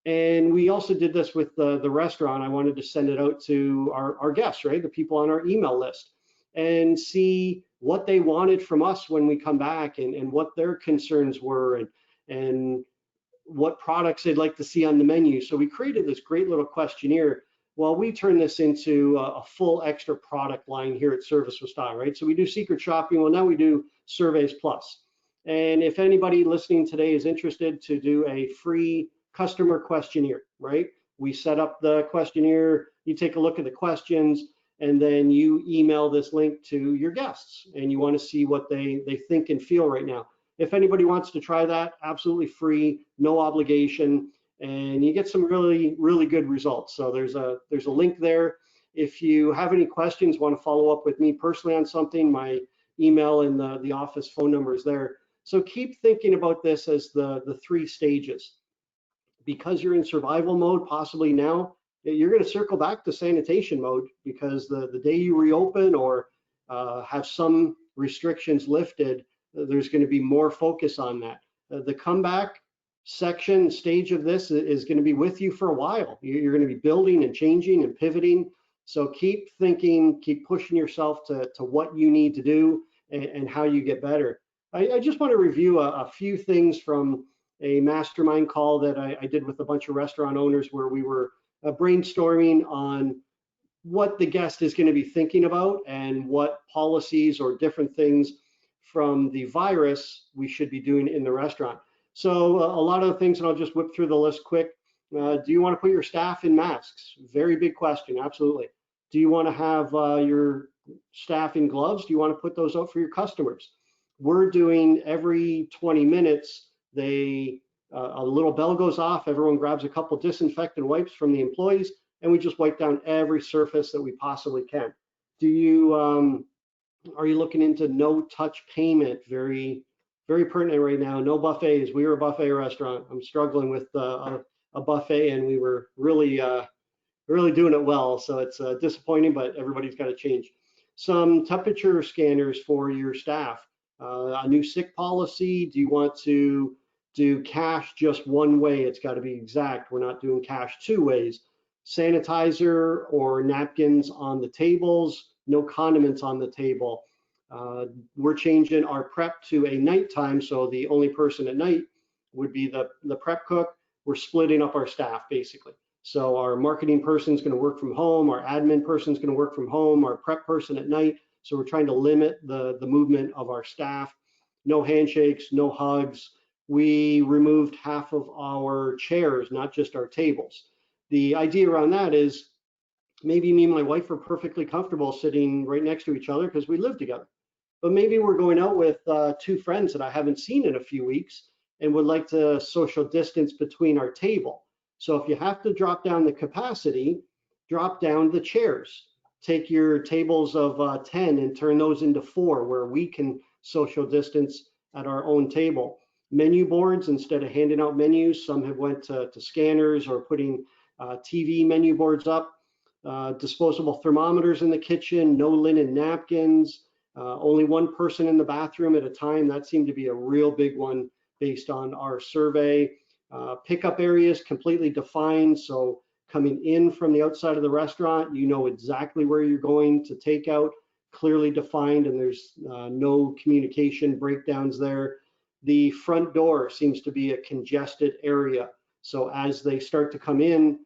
And we also did this with the restaurant. I wanted to send it out to our guests, right? The people on our email list, and see what they wanted from us when we come back, and what their concerns were, and what products they'd like to see on the menu. So we created this great little questionnaire. Well, we turn this into a full extra product line here at Service with Style, right? So we do secret shopping. Well, now we do Surveys Plus. And if anybody listening today is interested to do a free customer questionnaire, right? We set up the questionnaire, you take a look at the questions, and then you email this link to your guests, and you want to see what they think and feel right now. If anybody wants to try that, absolutely free, no obligation, and you get some really, really good results. So there's a link there. If you have any questions, want to follow up with me personally on something, my email and the office phone number is there. So keep thinking about this as the 3 stages. Because you're in survival mode, possibly now, you're going to circle back to sanitation mode, because the day you reopen or have some restrictions lifted, there's going to be more focus on that. The comeback stage of this is going to be with you for a while. You're going to be building and changing and pivoting. So keep thinking, keep pushing yourself to what you need to do and how you get better. I just want to review a few things from a mastermind call that I did with a bunch of restaurant owners, where we were brainstorming on what the guest is going to be thinking about and what policies or different things from the virus we should be doing in the restaurant. So a lot of the things, and I'll just whip through the list quick. Do you want to put your staff in masks? Very big question, absolutely. Do you want to have your staff in gloves? Do you want to put those out for your customers? We're doing every 20 minutes, they a little bell goes off, everyone grabs a couple disinfectant wipes from the employees, and we just wipe down every surface that we possibly can. Do you, are you looking into no touch payment? Very, very pertinent right now. No buffets. We were a buffet restaurant. I'm struggling with a buffet, and we were really, really doing it well. So it's disappointing, but everybody's got to change. Some temperature scanners for your staff. A new sick policy. Do you want to do cash just one way? It's got to be exact. We're not doing cash two ways. Sanitizer or napkins on the tables. No condiments on the table. We're changing our prep to a nighttime, so the only person at night would be the prep cook. We're splitting up our staff basically. So our marketing person is going to work from home, our admin person is going to work from home, our prep person at night. So we're trying to limit the movement of our staff. No handshakes, no hugs. We removed half of our chairs, not just our tables. The idea around that is maybe me and my wife are perfectly comfortable sitting right next to each other because we live together. But maybe we're going out with two friends that I haven't seen in a few weeks and would like to social distance between our table. So if you have to drop down the capacity, drop down the chairs. Take your tables of 10 and turn those into 4 where we can social distance at our own table. Menu boards, instead of handing out menus, some have went to scanners or putting TV menu boards up. Disposable thermometers in the kitchen, no linen napkins, only one person in the bathroom at a time. That seemed to be a real big one based on our survey. Pickup areas completely defined, so coming in from the outside of the restaurant, you know exactly where you're going to take out, clearly defined, and there's no communication breakdowns there. The front door seems to be a congested area, so as they start to come in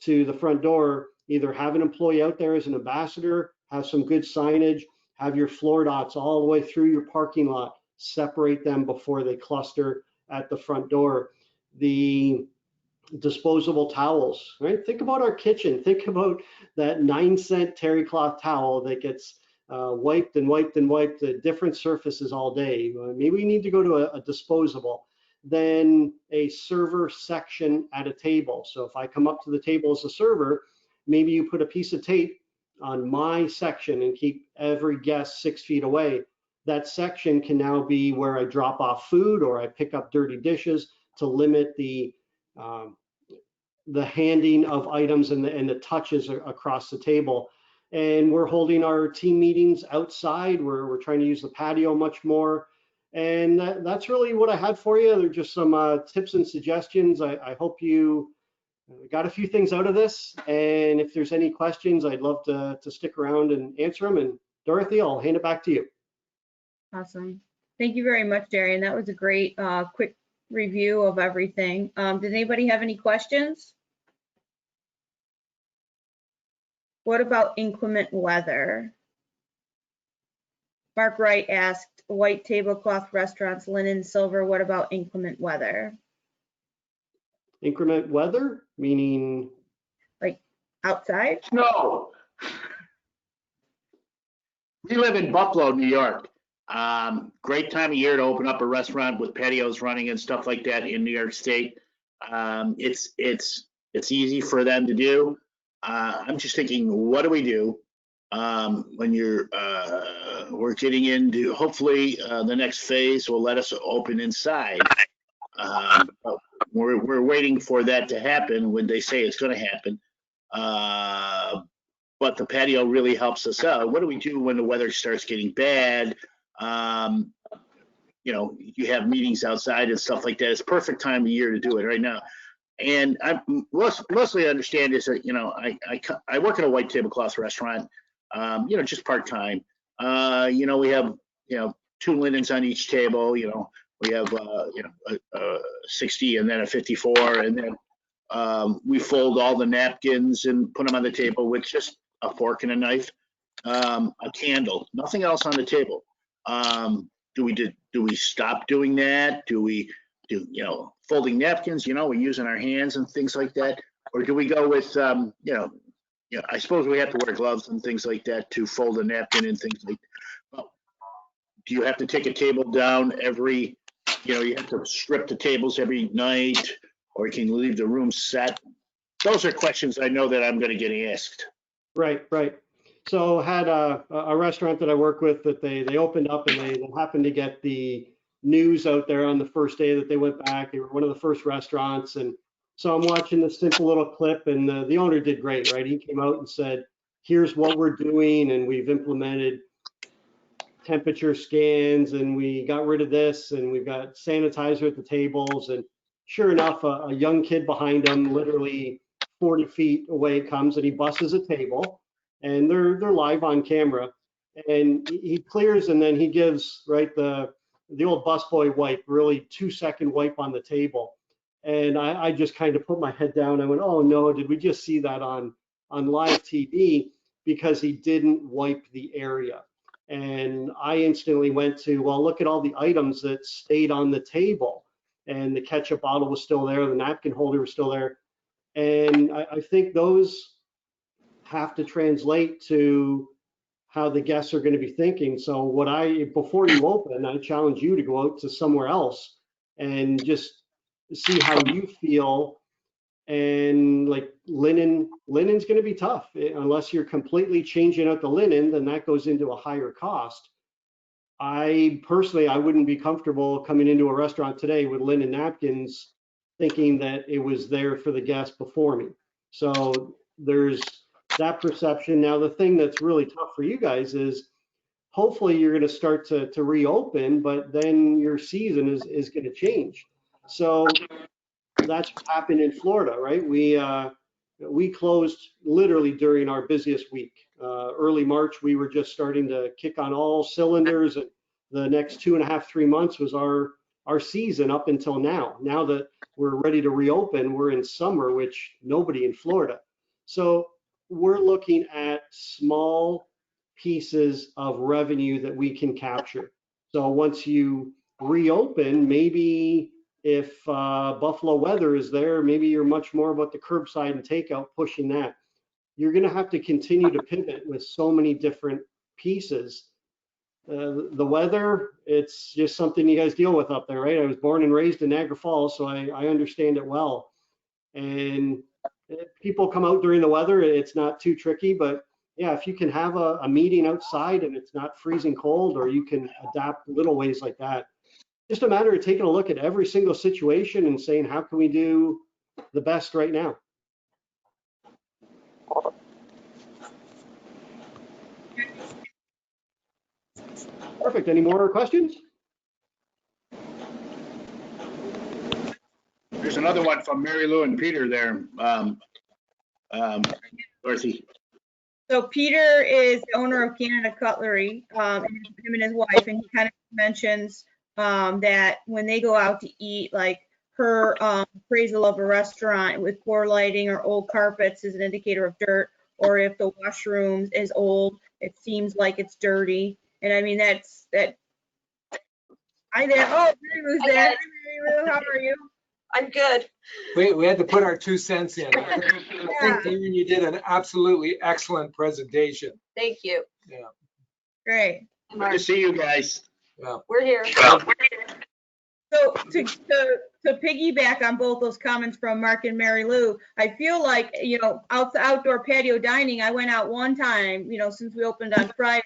to the front door, either have an employee out there as an ambassador, have some good signage, have your floor dots all the way through your parking lot, separate them before they cluster at the front door. The disposable towels, right? Think about our kitchen. Think about that 9-cent terry cloth towel that gets wiped and wiped and wiped at different surfaces all day. Maybe we need to go to a disposable. Then a server section at a table. So if I come up to the table as a server, maybe you put a piece of tape on my section and keep every guest 6 feet away. That section can now be where I drop off food or I pick up dirty dishes to limit the handing of items and the touches across the table. And we're holding our team meetings outside. We're trying to use the patio much more. And that's really what I had for you. They're just some tips and suggestions. I hope you got a few things out of this. And if there's any questions, I'd love to stick around and answer them. And Dorothy, I'll hand it back to you. Awesome. Thank you very much, Darian. That was a great quick review of everything. Does anybody have any questions? What about inclement weather? Mark Wright asked, white tablecloth restaurants, linen, silver, what about inclement weather? Inclement weather, meaning? Like outside? Snow. We live in Buffalo, New York. Great time of year to open up a restaurant with patios running and stuff like that in New York State. It's easy for them to do. I'm just thinking, what do we do when we're getting into, hopefully the next phase will let us open inside. We're waiting for that to happen when they say it's going to happen. But the patio really helps us out. What do we do when the weather starts getting bad? You know, you have meetings outside and stuff like that. It's perfect time of year to do it right now. And I mostly understand is that, you know, I work at a white tablecloth restaurant, you know, just part-time. You know, we have, you know, 2 linens on each table, you know, we have, you know, a 60 and then a 54. And then we fold all the napkins and put them on the table with just a fork and a knife, a candle, nothing else on the table. Do we stop doing that? Do we do, you know, folding napkins, you know, we're using our hands and things like that? Or do we go with, you know, I suppose we have to wear gloves and things like that to fold a napkin and things like that. Well, do you have to take a table down every you have to strip the tables every night, or you can leave the room set. Those are questions I know that I'm going to get asked. Right, right. So had a restaurant that I work with that they opened up and they happened to get the news out there on the first day that they went back. They were one of the first restaurants. And so I'm watching this simple little clip, and the owner did great, right? He came out and said, here's what we're doing, and we've implemented temperature scans, and we got rid of this, and we've got sanitizer at the tables. And sure enough, a young kid behind him, literally 40 feet away, comes and he busses a table, and they're live on camera, and he clears, and then he gives, right, the old busboy wipe, really 2-second wipe on the table. And I just kind of put my head down. I went, oh no, did we just see that on live TV? Because he didn't wipe the area. And I instantly went to, well, look at all the items that stayed on the table. And the ketchup bottle was still there, the napkin holder was still there. And I think those have to translate to how the guests are going to be thinking. So before you open, I challenge you to go out to somewhere else and just see how you feel. And like linen's going to be tough unless you're completely changing out the linen, then that goes into a higher cost. I personally wouldn't be comfortable coming into a restaurant today with linen napkins thinking that it was there for the guest before me. So there's that perception. Now, the thing that's really tough for you guys is hopefully you're going to start to reopen, but then your season is going to change. So that's what happened in Florida, right? We closed literally during our busiest week. Early March, we were just starting to kick on all cylinders. And the next 2.5, 3 months was our season up until now. Now that we're ready to reopen, we're in summer, which nobody in Florida. So we're looking at small pieces of revenue that we can capture. So once you reopen, maybe if Buffalo weather is there, maybe you're much more about the curbside and takeout, pushing that. You're going to have to continue to pivot with so many different pieces. The weather, it's just something you guys deal with up there, right? I was born and raised in Niagara Falls, so I understand it well. And if people come out during the weather, it's not too tricky, but yeah, if you can have a meeting outside and it's not freezing cold, or you can adapt little ways like that. Just a matter of taking a look at every single situation and saying, how can we do the best right now? Perfect. Any more questions? There's another one from Mary Lou and Peter there. Dorothy. So Peter is the owner of Canada Cutlery, and him and his wife, and he kind of mentions that when they go out to eat, like her appraisal of a restaurant with poor lighting or old carpets is an indicator of dirt, or if the washroom is old, it seems like it's dirty. And I mean, that's that. Hi there. Oh, Mary Lou's there. Hi, Mary Lou. How are you? I'm good. We had to put our 2 cents in. I think, Darren, you did an absolutely excellent presentation. Thank you. Yeah. Great. Good to see you guys. Yeah. We're here. So to piggyback on both those comments from Mark and Mary Lou, I feel like, outdoor patio dining, I went out one time, since we opened on Friday,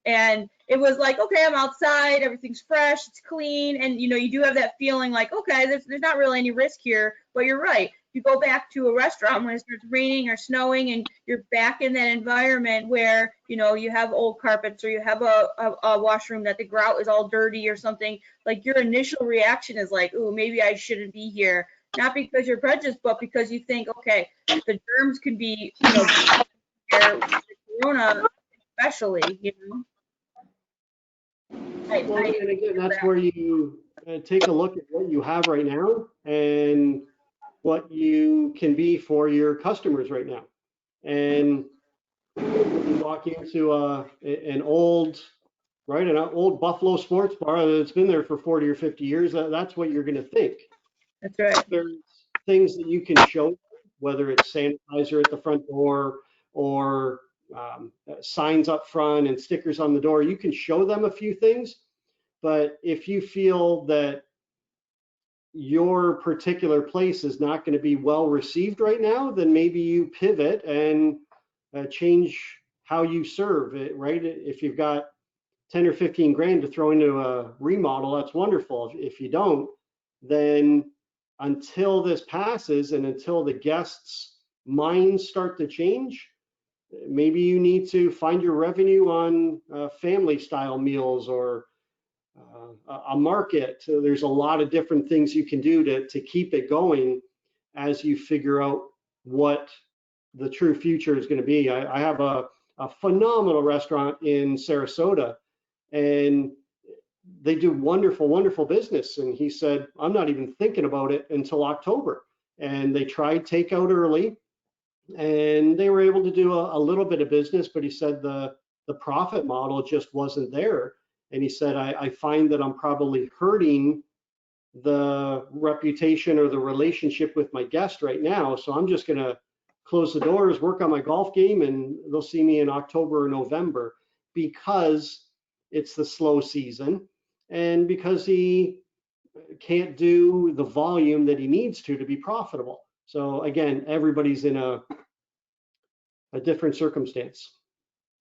and it was like, okay, I'm outside, everything's fresh, it's clean, and you do have that feeling like, okay, there's not really any risk here. But you're right. You go back to a restaurant when it starts raining or snowing, and you're back in that environment where you have old carpets, or you have a washroom that the grout is all dirty or something. Like, your initial reaction is like, oh, maybe I shouldn't be here. Not because you're prejudiced, but because you think, okay, the germs could be, there, Corona especially, Well, and again, that's where you take a look at what you have right now and what you can be for your customers right now. And when you walk into an old Buffalo sports bar that's been there for 40 or 50 years, that's what you're going to think. That's right. There's things that you can show, whether it's sanitizer at the front door or signs up front and stickers on the door. You can show them a few things, but if you feel that your particular place is not going to be well received right now, then maybe you pivot and change how you serve it, right? If you've got 10 or 15 grand to throw into a remodel, that's wonderful. If you don't, then until this passes and until the guests' minds start to change, maybe you need to find your revenue on family style meals or a market. So there's a lot of different things you can do to keep it going as you figure out what the true future is going to be. I have a phenomenal restaurant in Sarasota, and they do wonderful, wonderful business. And he said, I'm not even thinking about it until October. And they tried takeout early, and they were able to do a little bit of business, but he said the profit model just wasn't there. And he said, I find that I'm probably hurting the reputation or the relationship with my guest right now. So I'm just going to close the doors, work on my golf game, and they'll see me in October or November, because it's the slow season and because he can't do the volume that he needs to be profitable. So again, everybody's in a different circumstance.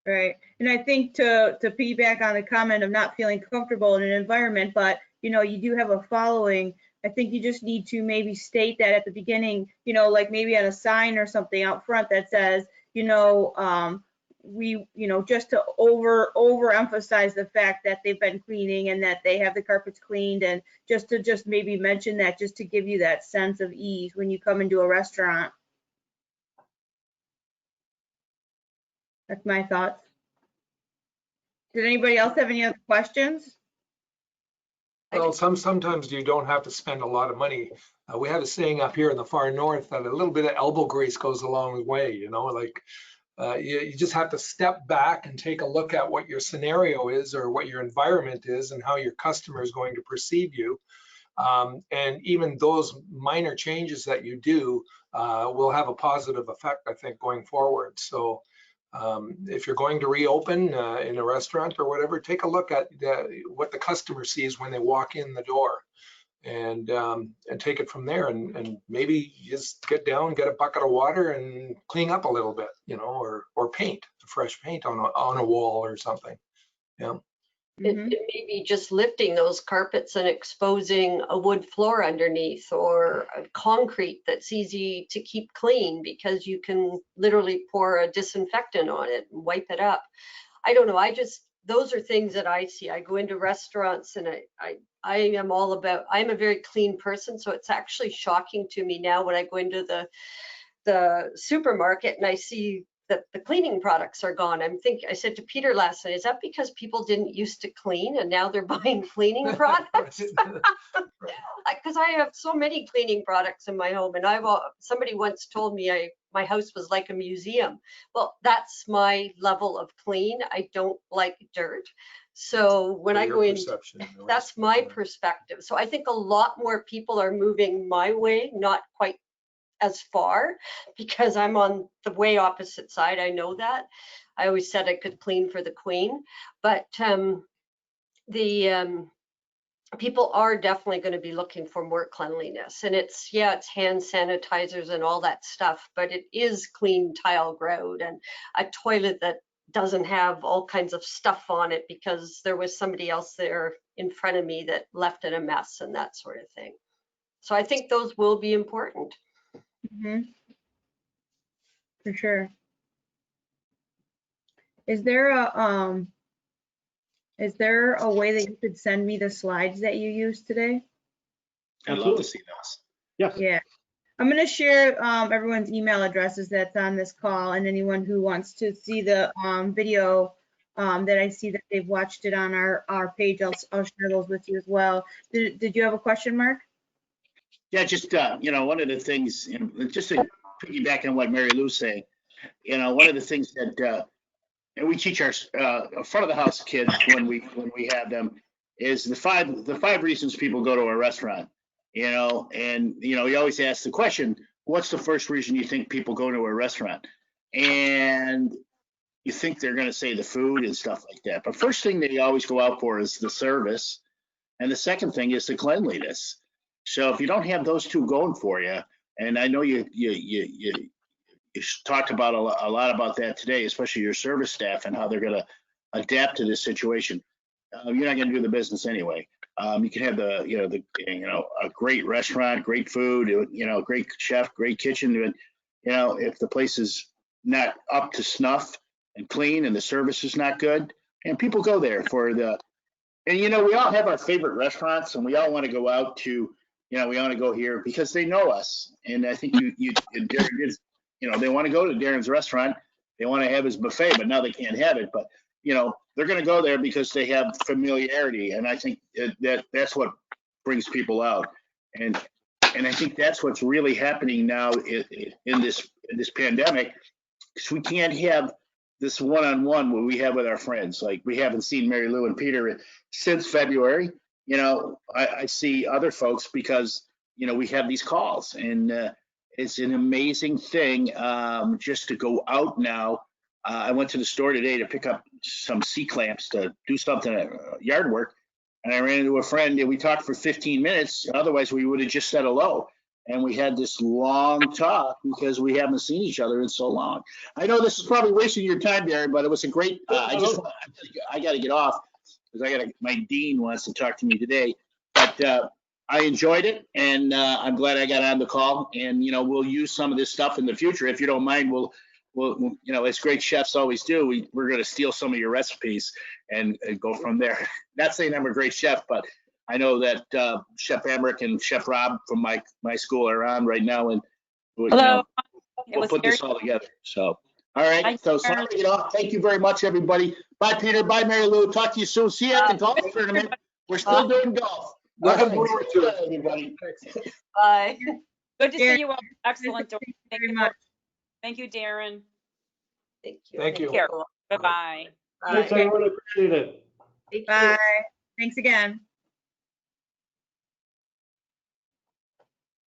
Right. And I think to piggyback on the comment of not feeling comfortable in an environment, but you know, you do have a following. I think you just need to maybe state that at the beginning, you know, like maybe on a sign or something out front that says, you know, we, you know, just to overemphasize the fact that they've been cleaning and that they have the carpets cleaned, and just maybe mention that, just to give you that sense of ease when you come into a restaurant. That's my thoughts. Did anybody else have any other questions? Well, sometimes you don't have to spend a lot of money. We have a saying up here in the far north that a little bit of elbow grease goes a long way, you know, like you just have to step back and take a look at what your scenario is or what your environment is and how your customer is going to perceive you. And even those minor changes that you do will have a positive effect, I think, going forward. So if you're going to reopen in a restaurant or whatever, take a look at what the customer sees when they walk in the door, and take it from there. And maybe just get down, get a bucket of water, and clean up a little bit, you know, or paint, fresh paint on a wall or something. Yeah. It may be just lifting those carpets and exposing a wood floor underneath, or a concrete that's easy to keep clean because you can literally pour a disinfectant on it and wipe it up. I don't know. Those are things that I see. I go into restaurants and I am all about, I'm a very clean person. So it's actually shocking to me now when I go into the supermarket and I see that the cleaning products are gone. I said to Peter last night, is that because people didn't used to clean and now they're buying cleaning products? Because I have so many cleaning products in my home, and somebody once told me my house was like a museum. Well, that's my level of clean. I don't like dirt. So when I go in, that's my perspective. So I think a lot more people are moving my way, not quite as far, because I'm on the way opposite side. I know that. I always said I could clean for the queen, but people are definitely going to be looking for more cleanliness. And it's hand sanitizers and all that stuff, but it is clean tile grout and a toilet that doesn't have all kinds of stuff on it because there was somebody else there in front of me that left it a mess and that sort of thing. So I think those will be important. For sure. Is there a way that you could send me the slides that you used today? I'd love to see those. Yes. Yeah. I'm going to share everyone's email addresses that's on this call, and anyone who wants to see the video that I see that they've watched it on our page, I'll share those with you as well. Did you have a question, Mark? Yeah, just, you know, one of the things, just to piggyback on what Mary Lou's saying, you know, one of the things that, and we teach our front of the house kids when we have them, is the five reasons people go to a restaurant, you know, and, you know, you always ask the question, what's the first reason you think people go to a restaurant? And you think they're going to say the food and stuff like that. But first thing they always go out for is the service. And the second thing is the cleanliness. So if you don't have those two going for you, and I know you talked about a lot about that today, especially your service staff and how they're going to adapt to this situation. You're not going to do the business anyway. You can have a great restaurant, great food, great chef, great kitchen. If the place is not up to snuff and clean and the service is not good, and people go there and we all have our favorite restaurants and we all want to go out to, we want to go here because they know us. And I think Darren is, they want to go to Darren's restaurant. They want to have his buffet, but now they can't have it. But, they're going to go there because they have familiarity. And I think that's what brings people out. And I think that's what's really happening now in this pandemic, because we can't have this one-on-one what we have with our friends. Like, we haven't seen Mary Lou and Peter since February. I see other folks because, we have these calls, and it's an amazing thing just to go out now. I went to the store today to pick up some C-clamps to do something yard work, and I ran into a friend and we talked for 15 minutes. Otherwise, we would have just said hello. And we had this long talk because we haven't seen each other in so long. I know this is probably wasting your time, Darren, but it was a great, I got to get off because my dean wants to talk to me today. But I enjoyed it, and I'm glad I got on the call. And, we'll use some of this stuff in the future. If you don't mind, we'll as great chefs always do, we're going to steal some of your recipes and go from there. Not saying I'm a great chef, but I know that Chef Emmerich and Chef Rob from my school are on right now, and Hello. we'll put this all together. So, all right. So, sorry to get off. Thank you very much, everybody. Bye, Peter. Bye, Mary Lou. Talk to you soon. See you at the golf tournament. We're still doing golf. Looking forward to it. Everybody. Bye. Good to see you all. Excellent. Thank you Thank very you. much. Thank you, Darren. Thank you. Thank you. Take care. Bye-bye. Thanks, everyone. Appreciate it. Take Bye. care. Thanks again.